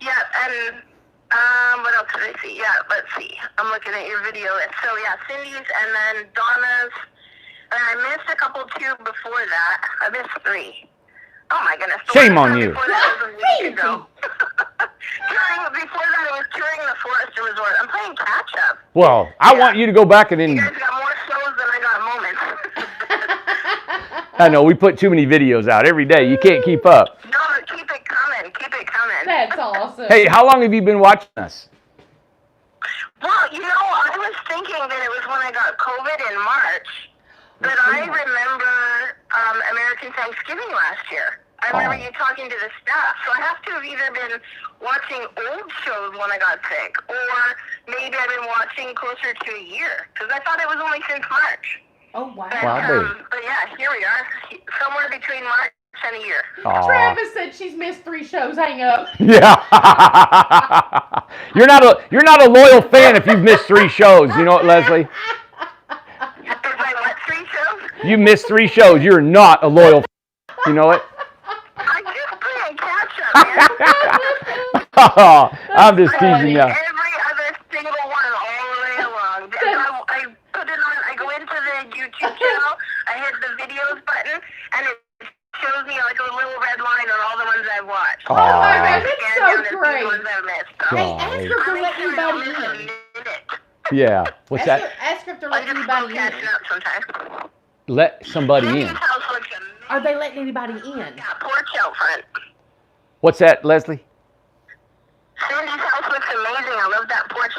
Yeah, and what else did I see? Yeah, let's see. I'm looking at your video. So yeah, Cindy's, and then Donna's, and I missed a couple too before that. I missed 3. Oh my goodness. Shame on you. Before that was a week ago. Before that, it was touring the Forest Resort. I'm playing catch up. Well, I want you to go back and You then... guys got more shows than I got moments. I know, we put too many videos out every day. You can't keep up. No, keep it coming. Keep it coming. That's awesome. Hey, how long have you been watching us? Well, you know, I was thinking that it was when I got COVID in March, but I remember American Thanksgiving last year. I remember you talking to the staff, so I have to have either been watching old shows when I got sick, or maybe I've been watching closer to a year, because I thought it was only since March. Oh, wow. But yeah, here we are, somewhere between March and a year. Aw. Travis said she's missed 3 shows. Hang up. Yeah. You're not a loyal fan if you've missed 3 shows. You know what, Leslie? If I what, 3 shows? You missed 3 shows. You're not a loyal fan. You know what? I just playing catch up, man. Oh, I'm just teasing you. Every other single one all the way along. I put it on, I go into the YouTube channel, I hit the videos button, and it shows me like a little red line on all the ones I've watched. Oh, my Aw. God. That's And so down to the great. ones I've missed. So Hey, Aw. ask her to I'm let sure anybody I'll miss a in. minute. Yeah. What's that? Ask her to I'm let just anybody still catching in. up sometimes. Let somebody Cindy's in. house looks amazing. Are they letting anybody in? Yeah, porch out front. What's that, Leslie? Cindy's house looks amazing. I love that porch.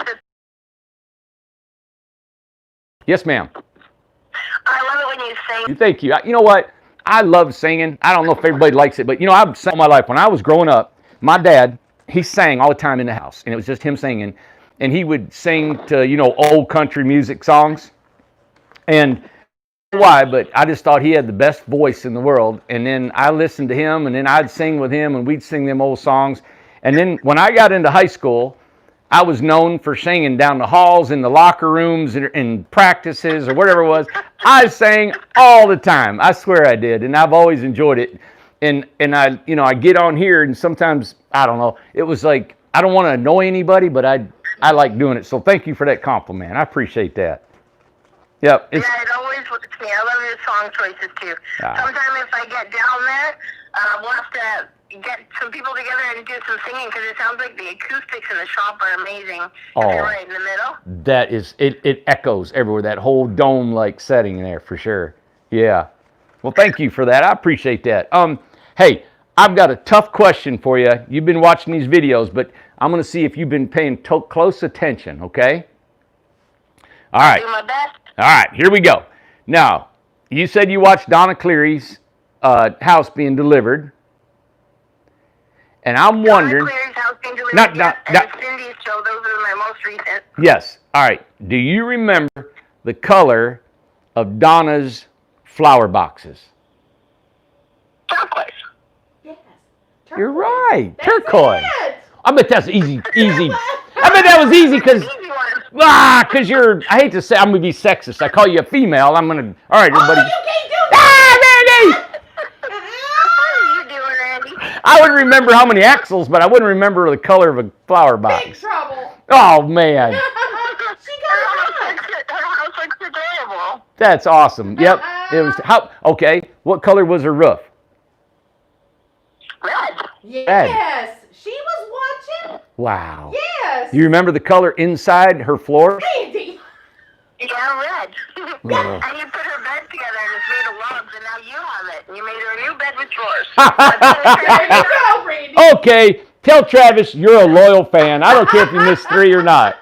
Yes, ma'am. I love it when you sing. Thank you. You know what? I love singing. I don't know if everybody likes it, but I've sang all my life. When I was growing up, my dad, he sang all the time in the house, and it was just him singing. And he would sing to, old country music songs. And I don't know why, but I just thought he had the best voice in the world. And then I listened to him, and then I'd sing with him, and we'd sing them old songs. And then when I got into high school, I was known for singing down the halls, in the locker rooms, in practices, or whatever it was. I sang all the time. I swear I did, and I've always enjoyed it. And I get on here, and sometimes, I don't know, it was like, I don't want to annoy anybody, but I like doing it. So thank you for that compliment. I appreciate that. Yep. Yeah, it always works me. I love your song choices too. Sometime if I get down there, we'll have to get some people together and do some singing, because it sounds like the acoustics in the shop are amazing. Oh. You're right in the middle. That is, it echoes everywhere, that whole dome-like setting there, for sure. Yeah. Well, thank you for that. I appreciate that. Hey, I've got a tough question for you. You've been watching these videos, but I'm going to see if you've been paying close attention, okay? All right. Do my best. All right, here we go. Now, you said you watched Donna Cleary's house being delivered. And I'm wondering. Donna Cleary's house being delivered, Not, and Cindy's show, those are my most recent. Yes. All right. Do you remember the color of Donna's flower boxes? Turquoise. Yes. You're right. That's Turquoise. it. I bet that's easy. I bet that was easy because Easy one. you're. I hate to say I'm gonna be sexist. I call you a female. I'm gonna. All right, everybody. Oh, you can't do that. Ah, Mandy! What are you doing, Randy? I would remember how many axles, but I wouldn't remember the color of a flower Big box. trouble. Oh man, She got it done. Her house looks adorable. that's awesome. Yep. It was how. Okay. What color was her roof? Red. Yes. She was watching. Wow. Yes. Do you remember the color inside her floor? Randy. Yeah, red. Yeah. And you put her bed together and it's made of logs, and now you have it. And you made her a new bed with drawers. There you go, Randy. Okay. Tell Travis you're a loyal fan. I don't care if you miss 3 or not.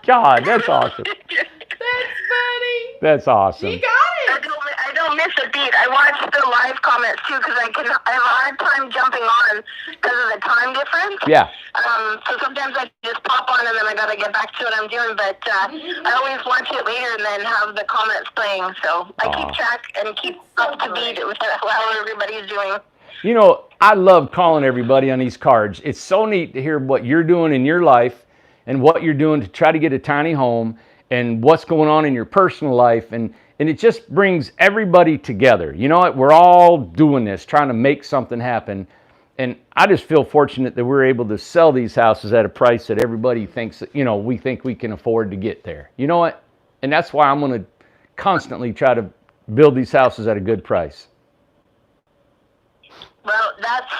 God, that's awesome. That's funny. That's awesome. She got it. I don't miss a beat. I watch the live comments too because I have a hard time jumping on because of the time difference. Yeah. So sometimes I just pop on and then I gotta get back to what I'm doing. But I always watch it later and then have the comments playing. So I keep track and keep up to beat with how everybody's doing. You know, I love calling everybody on these cards. It's so neat to hear what you're doing in your life and what you're doing to try to get a tiny home and what's going on in your personal life. And it just brings everybody together. You know what? We're all doing this, trying to make something happen. And I just feel fortunate that we're able to sell these houses at a price that everybody thinks, that, you know, we think we can afford to get there. You know what? And that's why I'm going to constantly try to build these houses at a good price. Well, that's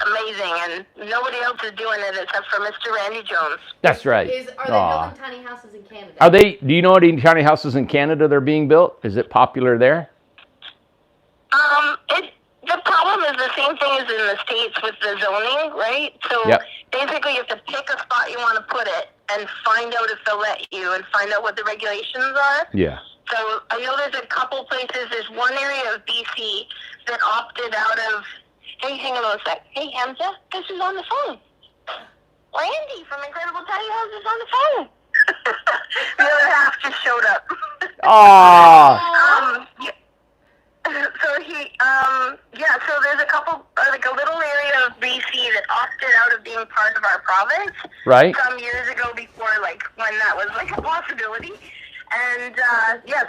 amazing, and nobody else is doing it except for Mr. Randy Jones. That's right. Are they building tiny houses in Canada? Are they? Do you know any tiny houses in Canada that are being built? Is it popular there? The problem is the same thing as in the States with the zoning, right? So basically you have to pick a spot you want to put it and find out if they'll let you and find out what the regulations are. Yeah. So I know there's a couple places. There's one area of BC that opted out of. Hey, hang on a sec. Hey, Hamza, this is on the phone. Randy from Incredible Tiny House is on the phone. The other half just showed up. Oh. So there's a couple, like a little area of BC that opted out of being part of our province. Right. Some years ago before, like, when that was, like, a possibility. And,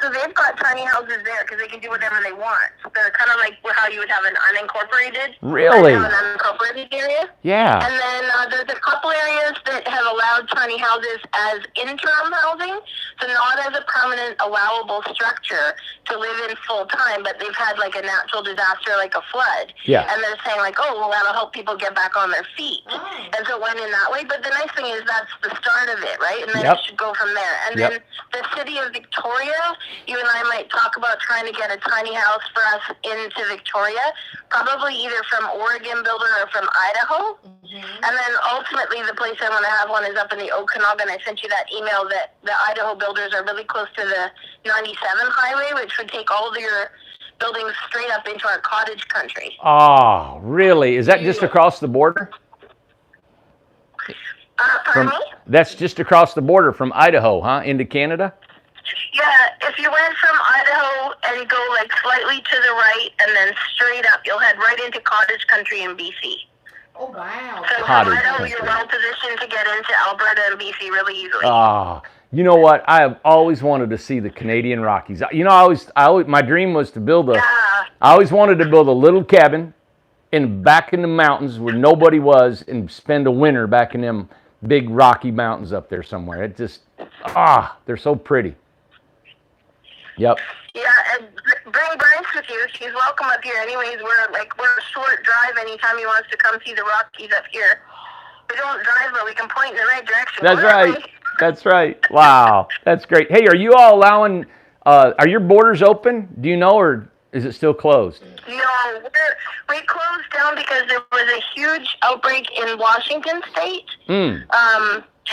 so they've got tiny houses there because they can do whatever they want. They're kind of like how you would have an unincorporated. Really? An unincorporated area. Yeah. And then there's a couple areas that have allowed tiny houses as interim housing, so not as a permanent allowable structure to live in full time, but they've had like a natural disaster like a flood. Yeah. And they're saying like, oh, well, that'll help people get back on their feet. Oh. And so it went in that way. But the nice thing is that's the start of it, right? And then it should go from there. And then the city of Victoria, you and I might talk about trying to get a tiny house for us into Victoria, probably either from Oregon Builder or from Idaho. Mm-hmm. And then ultimately the place I want to have one is up in the Okanagan. I sent you that email that the Idaho builders are really close to the 97 highway, which would take all of your buildings straight up into our cottage country. Oh, really? Is that just across the border? Pardon me? That's just across the border from Idaho, huh? Into Canada? Yeah, if you went from Idaho and go like slightly to the right and then straight up, you'll head right into cottage country in BC. Oh, wow. So from Cottage Idaho, country. you're well positioned to get into Alberta and BC really easily. Ah, you know what? I have always wanted to see the Canadian Rockies. You know, I always my dream was to build I always wanted to build a little cabin back in the mountains where nobody was and spend a winter back in them big rocky mountains up there somewhere. It just, they're so pretty. Yep. Yeah, and bring Bryce with you. She's welcome up here. Anyways, we're a short drive anytime he wants to come see the Rockies up here. We don't drive, but we can point in the right direction. That's right. That's right. Wow. That's great. Hey, are you all allowing, are your borders open? Do you know, or is it still closed? No, we closed down because there was a huge outbreak in Washington State.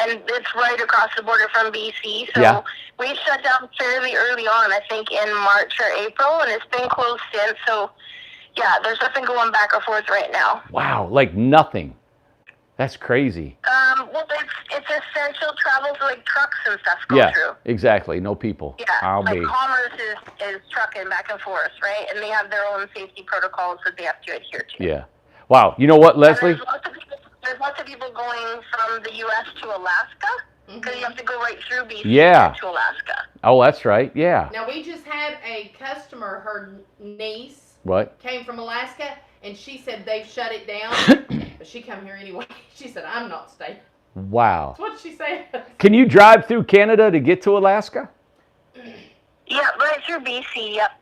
and it's right across the border from BC. So Yeah. we shut down fairly early on, I think in March or April, and it's been closed since. So yeah, there's nothing going back or forth right now. Wow, like nothing. That's crazy. Well, it's essential travel, so like trucks and stuff go Yeah, through. exactly. No people. Yeah, like commerce is trucking back and forth, right? And they have their own safety protocols that they have to adhere to. Yeah. Wow. You know what, Leslie? There's lots of people going from the U.S. to Alaska, because you have to go right through BC to Alaska. Oh, that's right. Yeah. Now, we just had a customer, her niece What? came from Alaska, and she said they've shut it down, but she come here anyway. She said, I'm not staying. Wow. That's what she said. Can you drive through Canada to get to Alaska? Yeah, right through BC, yep.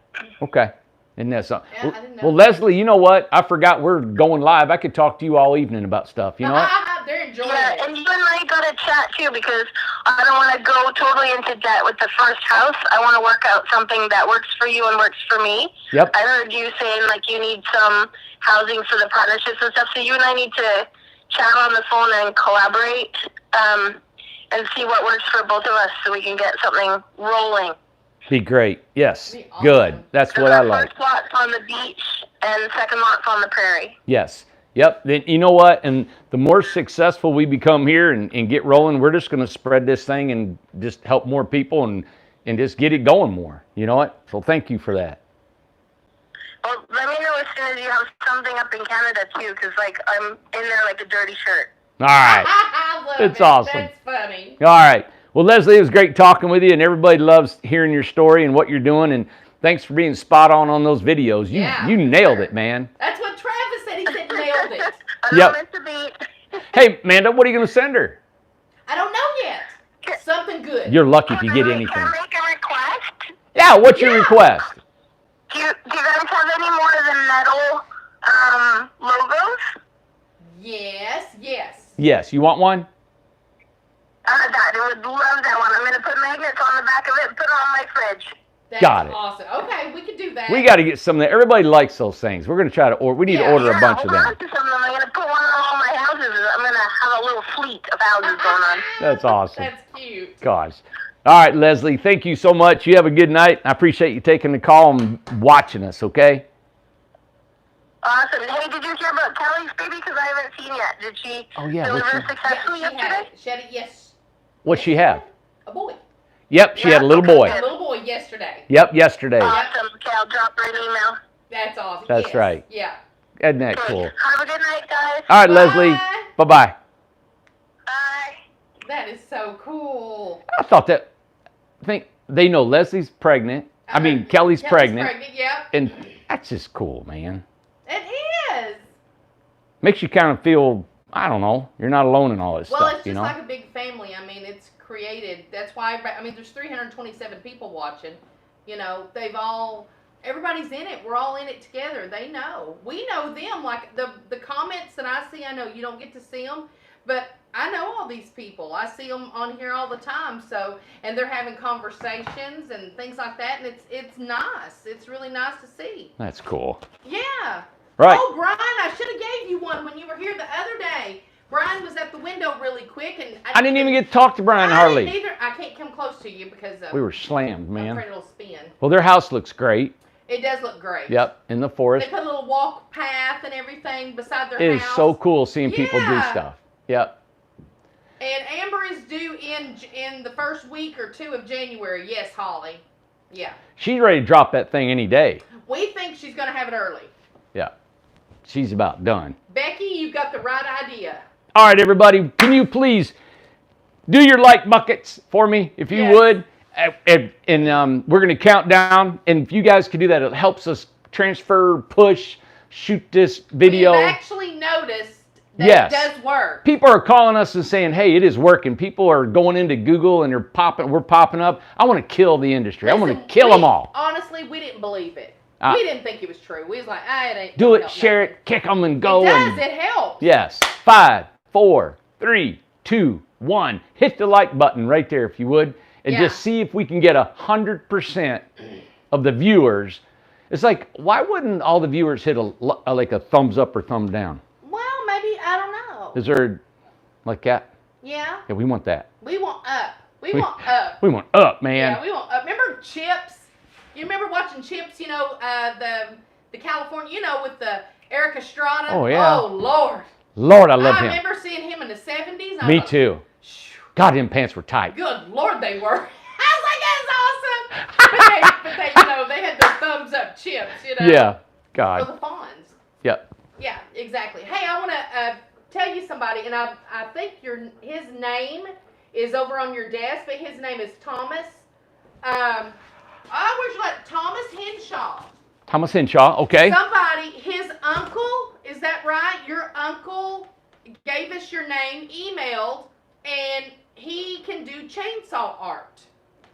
Okay. Isn't that something? Yeah, I didn't know Well, that. Leslie, you know what? I forgot we're going live. I could talk to you all evening about stuff. You know what? They're enjoying Yeah, it. and you and I got to chat too, because I don't want to go totally into debt with the first house. I want to work out something that works for you and works for me. Yep. I heard you saying like you need some housing for the partnerships and stuff, so you and I need to chat on the phone and collaborate and see what works for both of us, so we can get something rolling. Be great. Yes. Be awesome. Good. That's what I like. First lot's on the beach, and second lot's on the prairie. Yes. Yep. Then you know what? And the more successful we become here and get rolling, we're just going to spread this thing and just help more people and just get it going more. You know what? So thank you for that. Well, let me know as soon as you have something up in Canada too, because like I'm in there like a dirty shirt. All right. I love It's it. awesome. That's funny. All right. Well, Leslie, it was great talking with you, and everybody loves hearing your story and what you're doing. And thanks for being spot on those videos. You nailed it, man. That's what Travis said. He said nailed it. I Yep. know it's a beat. Hey, Amanda, what are you going to send her? I don't know yet. Something good. You're lucky if you get Can anything. I make a request? Yeah, what's your request? Do you guys have any more of the metal logos? Yes. Yes. You want one? I would love that one. I'm going to put magnets on the back of it and put it on my fridge. That's Got it. awesome. Okay, we could do that. We got to get some of that. Everybody likes those things. We're going to try to order. We need to order a bunch of them. I'm going to put one on all my houses. I'm going to have a little fleet of houses going on. That's awesome. That's cute. Gosh. All right, Leslie, thank you so much. You have a good night. I appreciate you taking the call and watching us, okay? Awesome. Hey, did you hear about Kelly's baby? Because I haven't seen yet. Did she deliver successfully yesterday? She had it, yes. What'd she have? A boy. Yep, she had a little boy. A little boy yesterday. Yep, yesterday. Awesome. Okay, I'll drop her an email. That's awesome. That's Yes. right. Yeah. Isn't that cool? Have a good night, guys. All right, Leslie. Bye. Bye-bye. Bye. That is so cool. I thought that, I think they know Leslie's pregnant. I mean, Kelly's pregnant. Yep. And that's just cool, man. It is. Makes you kind of feel, I don't know, you're not alone in all this Well, stuff, it's you just know? like a big family. I mean, it's created. That's why, I mean, there's 327 people watching. You know, everybody's in it. We're all in it together. They know. We know them. Like, the comments that I see, I know you don't get to see them, but I know all these people. I see them on here all the time. So, and they're having conversations and things like that, and it's nice. It's really nice to see. That's cool. Yeah. Right. Oh, Brian, I should have gave you one when you were here the other day. Brian was at the window really quick, and I didn't even get to talk to Brian Harley. Neither. I can't come close to you because We were slammed, I'm man. afraid it'll spin. Well, their house looks great. It does look great. Yep, in the They forest. put a little walk path and everything beside their It is house. so cool seeing people do Yeah. stuff. Yep. And Amber is due in the first week or two of January. Yes, Holly. Yeah. She's ready to drop that thing any day. We think she's going to have it early. Yeah. She's about done. Becky, you got the right idea. All right, everybody, can you please do your like buckets for me, if you Yes. would? And we're going to count down. And if you guys could do that, it helps us transfer, push, shoot this video. We've actually noticed that Yes. it does work. People are calling us and saying, hey, it is working. People are going into Google and we're popping up. I want to kill the industry. I want Listen, to kill them all. Honestly, we didn't believe it. Ah. We didn't think it was true. We was like, it ain't. Do don't it, help share nothing. it, kick them and go. It does. And, It helps. yes. 5, 4, 3, 2, 1. Hit the like button right there if you would. And Yeah. just see if we can get 100% of the viewers. It's like, why wouldn't all the viewers hit like a thumbs up or thumb down? Well, maybe, I don't know. Is there like that? Yeah. Yeah, we want that. We want up. We want up. We want up, man. Yeah, we want up. Remember Chips? You remember watching Chips? You know, the California. You know, with the Eric Estrada. Oh, yeah. Oh Lord. Lord, I love him. I remember seeing him in the 70s. Me too. God, them pants were tight. Good Lord, they were. I was like, that's awesome. but they, you know, they had their thumbs up Chips. You know. Yeah. For God. the fawns. Yep. Yeah, exactly. Hey, I want to tell you somebody, and I think his name is over on your desk, but his name is Thomas. I wish you like Thomas Henshaw. Thomas Henshaw, okay. Somebody, his uncle, is that right? Your uncle gave us your name, emailed, and he can do chainsaw art.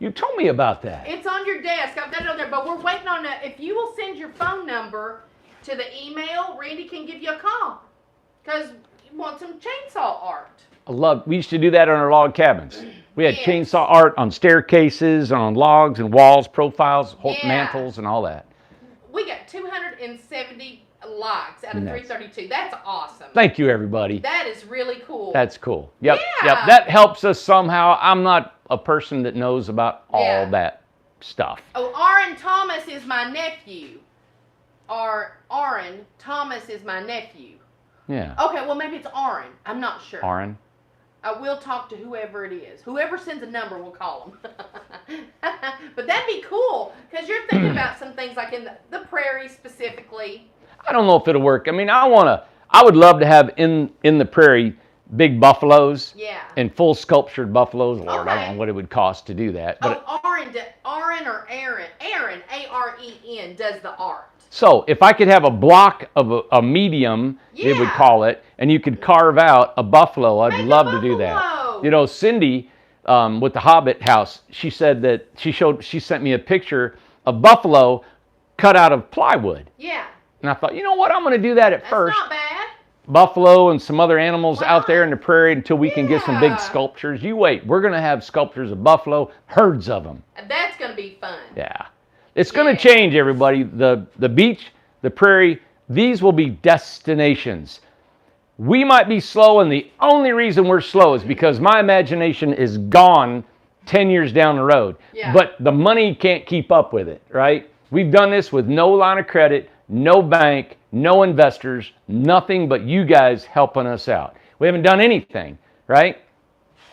You told me about that. It's on your desk. I've got it on there, but we're waiting on it. If you will send your phone number to the email, Randy can give you a call because you want some chainsaw art. We used to do that on our log cabins. We had Yes. chainsaw art on staircases, on logs and walls, profiles, Yeah. mantles, and all that. We got 270 likes out of Nice. 332. That's awesome. Thank you, everybody. That is really cool. That's cool. Yep. Yeah. Yep. That helps us somehow. I'm not a person that knows about all Yeah. that stuff. Oh, Aaron Thomas is my nephew. Aaron Thomas is my nephew. Yeah. Okay, well, maybe it's Aaron. I'm not sure. Aaron. I will talk to whoever it is. Whoever sends a number, we'll call them. But that'd be cool, because you're thinking about some things like in the prairie specifically. I don't know if it'll work. I mean, I would love to have in the prairie big buffaloes. Yeah. And full sculptured buffaloes. Lord, I Okay. don't know what it would cost to do that. But Aaron or Aaron, Aren, does the art. so if I could have a block of a medium, they would Yeah. call it, and you could carve out a buffalo, I'd Make a love to do that. buffalo. You know, Cindy with the Hobbit house, she said that she sent me a picture of buffalo cut out of plywood. Yeah. And I thought, you know what, I'm going to do that at That's first. not bad. Buffalo and some other animals out there in the prairie until we can get some big Yeah. sculptures. You wait, we're going to have sculptures of buffalo, herds of them. That's going to be fun. Yeah. It's going Yeah. to change, everybody. The beach, the prairie, these will be destinations. We might be slow, and the only reason we're slow is because my imagination is gone 10 years down the road. Yeah. But the money can't keep up with it, right? We've done this with no line of credit, no bank, no investors, nothing but you guys helping us out. We haven't done anything, right?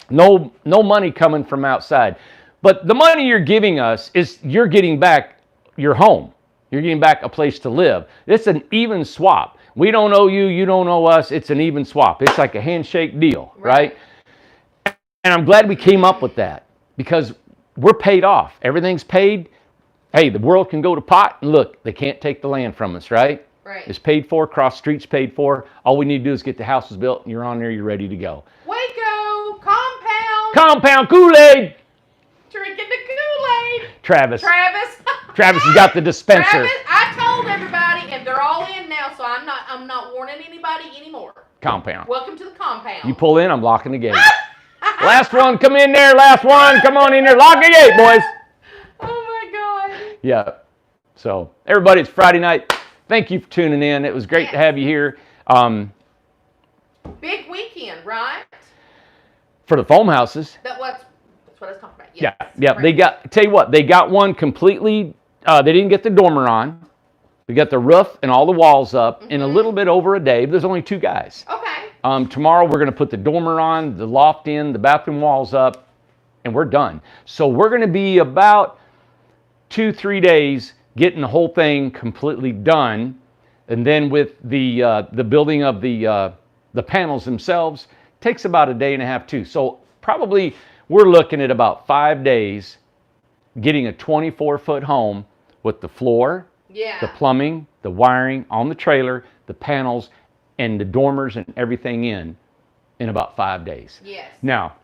No money coming from outside. But the money you're giving us is you're getting back your home. You're getting back a place to live. It's an even swap. We don't owe you, you don't owe us. It's an even swap. It's like a handshake deal, right? And I'm glad we came up with that because we're paid off. Everything's paid. Hey, the world can go to pot, and look, they can't take the land from us, right? Right. It's paid for, cross streets paid for. All we need to do is get the houses built, and you're on there, you're ready to go. Waco, compound, Compound Kool-Aid! drinking the Kool-Aid. Travis. Travis Has got the dispenser. Travis, I told everybody, and they're all in now, so I'm not warning anybody anymore. Compound. Welcome to the compound. You pull in, I'm locking the gate. Last one, come in there. Last one, come on in there. Lock the gate, boys. Oh my God. Yeah. So, everybody, it's Friday night. Thank you for tuning in. It was great to have you here. Big weekend, right? For the foam houses. That's what I was talking about. Yeah. Yes. Yeah. They got, tell you what, they got one completely, they didn't get the dormer on. We got the roof and all the walls up in a little bit over a day. There's only 2 guys. Okay. Tomorrow we're going to put the dormer on, the loft in, the bathroom walls up, and we're done. So we're going to be about 2-3 days getting the whole thing completely done, and then with the building of the panels themselves takes about a day and a half too. So probably we're looking at about 5 days getting a 24-foot home with the floor, Yeah. the plumbing, the wiring on the trailer, the panels, and the dormers and everything in about 5 days. Yes. Now,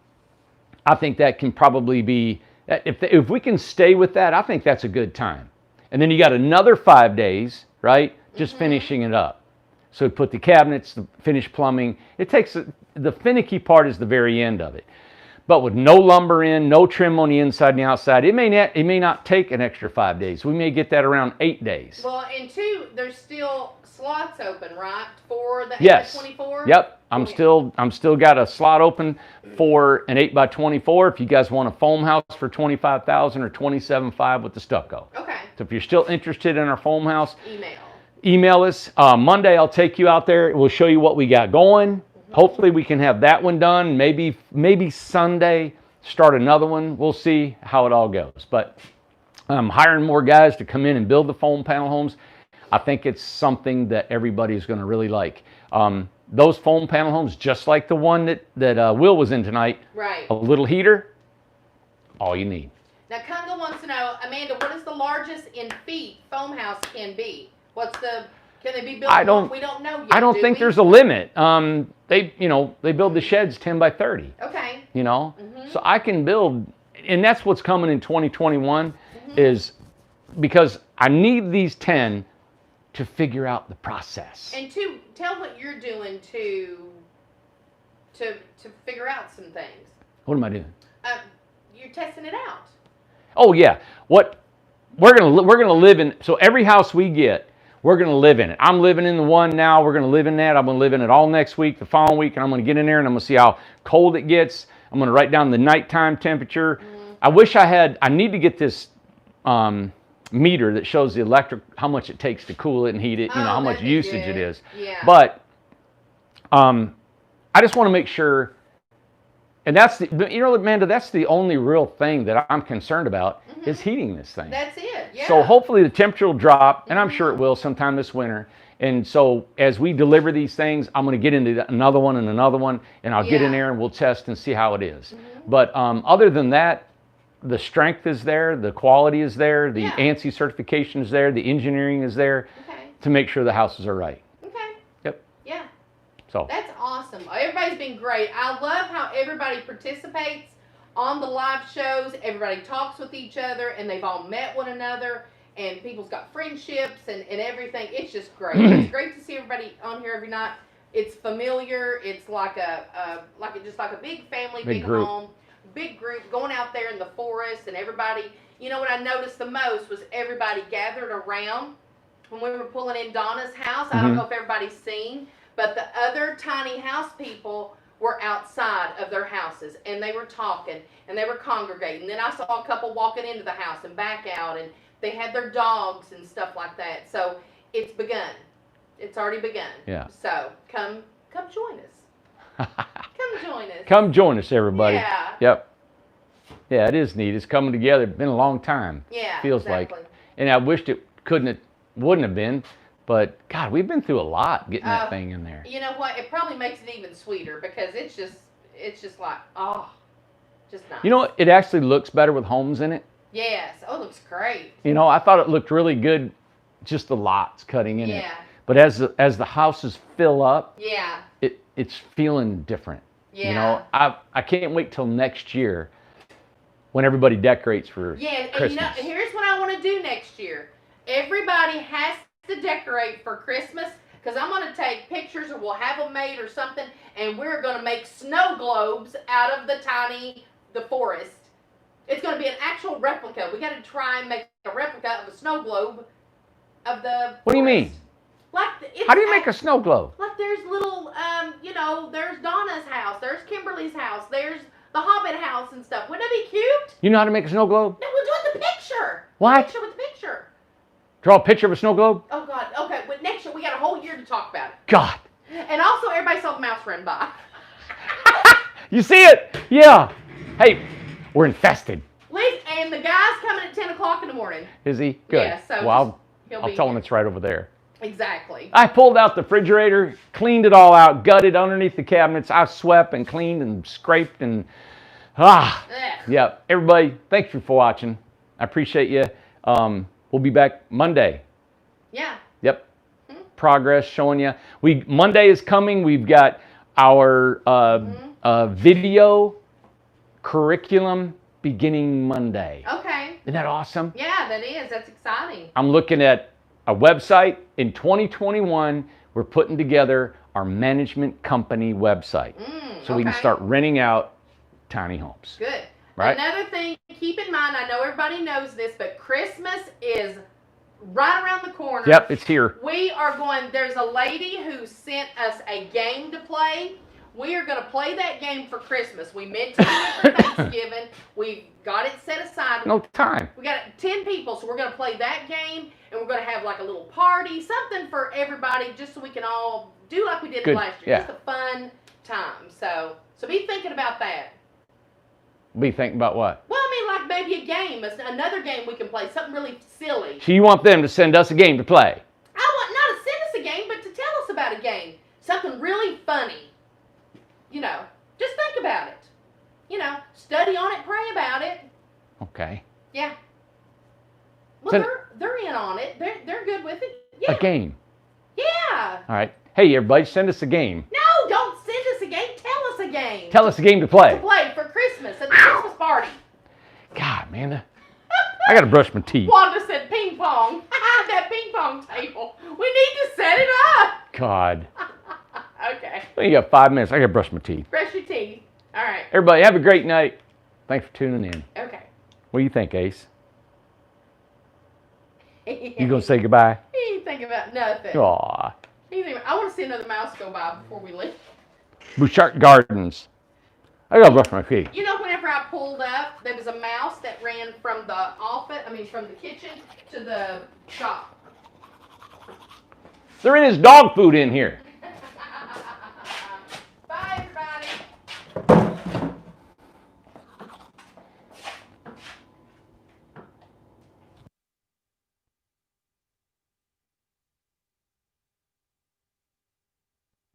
I think that can probably be, if we can stay with that, I think that's a good time. And then you got another 5 days, right? Just finishing it up. So put the cabinets, the finished plumbing. It takes, the finicky part is the very end of it. But with no lumber in, no trim on the inside and the outside, it may not take an extra 5 days. We may get that around 8 days. Well, and 2, there's still slots open, right? For the Yes. 8x24? Yep. I'm still got a slot open for an 8x24 if you guys want a foam house for $25,000 or $27,500 with the stucco. Okay. So if you're still interested in our foam house, Email. email us. Monday I'll take you out there. We'll show you what we got going. Hopefully we can have that one done. Maybe Sunday start another one. We'll see how it all goes. But I'm hiring more guys to come in and build the foam panel homes. I think it's something that everybody's going to really like. Those foam panel homes, just like the one that Will was in tonight, Right. a little heater, all you need. Now, Congo wants to know, Amanda, what is the largest in feet foam house can be? Can they be built? We don't know yet. I don't think there's a limit. They build the sheds 10 by 30. Okay. So I can build, and that's what's coming in 2021 is because I need these 10 to figure out the process. And tell what you're doing to figure out some things. What am I doing? You're testing it out. Oh yeah, what we're gonna live in. So every house we get, we're gonna live in it. I'm living in the one now. We're gonna live in that. I'm gonna live in it all next week, the following week, and I'm gonna get in there and I'm gonna see how cold it gets. I'm gonna write down the nighttime temperature. I wish I need to get this meter that shows the electric, how much it takes to cool it and heat it, how much usage it is. Yeah. But I just want to make sure, and that's Amanda, that's the only real thing that I'm concerned about is heating this thing. That's it. Yeah. So hopefully the temperature will drop, and I'm sure it will sometime this winter. And so as we deliver these things, I'm going to get into another one, and I'll get in there and we'll test and see how it is. But other than that, the strength is there, the quality is there, the ANSI certification is there, the engineering is there to make sure the houses are right. Okay. Yep. Yeah. So that's awesome. Everybody's been great. I love how everybody participates on the live shows. Everybody talks with each other, and they've all met one another, and people's got friendships and everything. It's just great. It's great to see everybody on here every night. It's familiar. It's like just like a big family, big group. home. Big group going out there in the forest, and everybody, what I noticed the most was everybody gathered around when we were pulling in Donna's house. I don't know if everybody's seen, but the other tiny house people were outside of their houses, and they were talking, and they were congregating. Then I saw a couple walking into the house and back out, and they had their dogs and stuff like that. So it's begun. It's already begun. Yeah. So come join us. Come join us. Come join us, everybody. Yeah. Yep. Yeah, it is neat. It's coming together. It's been a long time. Yeah. Feels like. And I wished it wouldn't have been, but God, we've been through a lot getting that thing in there. You know what? It probably makes it even sweeter because it's just like, just nice. You know what? It actually looks better with homes in it. Yes. Oh, it looks great. I thought it looked really good, just the lots cutting in it. Yeah. But as the houses fill up, yeah, it's feeling different. Yeah. I can't wait till next year when everybody decorates for Christmas. And here's what I want to do next year. Everybody has to decorate for Christmas because I'm going to take pictures, or we'll have them made or something, and we're going to make snow globes out of the forest. It's going to be an actual replica. We got to try and make a replica of a snow globe of the What do you mean? How do you make a snow globe? Like there's little, there's Donna's house, there's Kimberly's house, there's the Hobbit house and stuff. Wouldn't that be cute? You know how to make a snow globe? No, we'll do it with the picture. What? Picture with the picture. Draw a picture of a snow globe? Oh, God. Okay, but next year we got a whole year to talk about it. God. And also everybody saw the mouse run by. You see it? Yeah. Hey, we're infested. And the guy's coming at 10 o'clock in the morning. Is he? Good. Yeah, so well, he'll I'll be tell him here. it's right over there. Exactly. I pulled out the refrigerator, cleaned it all out, gutted underneath the cabinets. I swept and cleaned and scraped and yeah. Everybody, thank you for watching. I appreciate you. We'll be back Monday. Yeah. Yep. Progress showing you. Monday is coming. We've got our video curriculum beginning Monday. Okay. Isn't that awesome? Yeah, that is. That's exciting. I'm looking at a website. In 2021, we're putting together our management company website. So we can start renting out tiny homes. Good. Right? Another thing, keep in mind, I know everybody knows this, but Christmas is right around the corner. Yep, it's here. We are going, there's a lady who sent us a game to play. We are going to play that game for Christmas. We meant to do it for Thanksgiving. We've got it set aside. No time. We got 10 people, so we're going to play that game, and we're going to have like a little party, something for everybody, just so we can all do like we did Good, last year. yeah. Just a fun time. So be thinking about that. Be thinking about what? Well, I mean, like maybe a game, another game we can play, something really silly. So you want them to send us a game to play? I want not to send us a game, but to tell us about a game, something really funny. You know, just think about it. You know, study on it, pray about it. Okay. Yeah. Well, Send- they're in on it. They're good with it. Yeah. A game. Yeah. All right. Hey, everybody, send us a game. No, don't send us a game. Tell us a game. Tell us a game to To play. play for Christmas at the Christmas party. God, man. I got to brush my teeth. Wanda said ping pong. That ping pong table. We need to set it up. God. Okay. We got 5 minutes. I got to brush my teeth. Brush your teeth. All right. Everybody, have a great night. Thanks for tuning in. Okay. What do you think, Ace? You going to say goodbye? He ain't think about nothing. Aw. I want to see another mouse go by before we leave. Bouchard Gardens. I got to brush my teeth. You know, whenever I pulled up, there was a mouse that ran from the office, from the kitchen to the shop. There is dog food in here.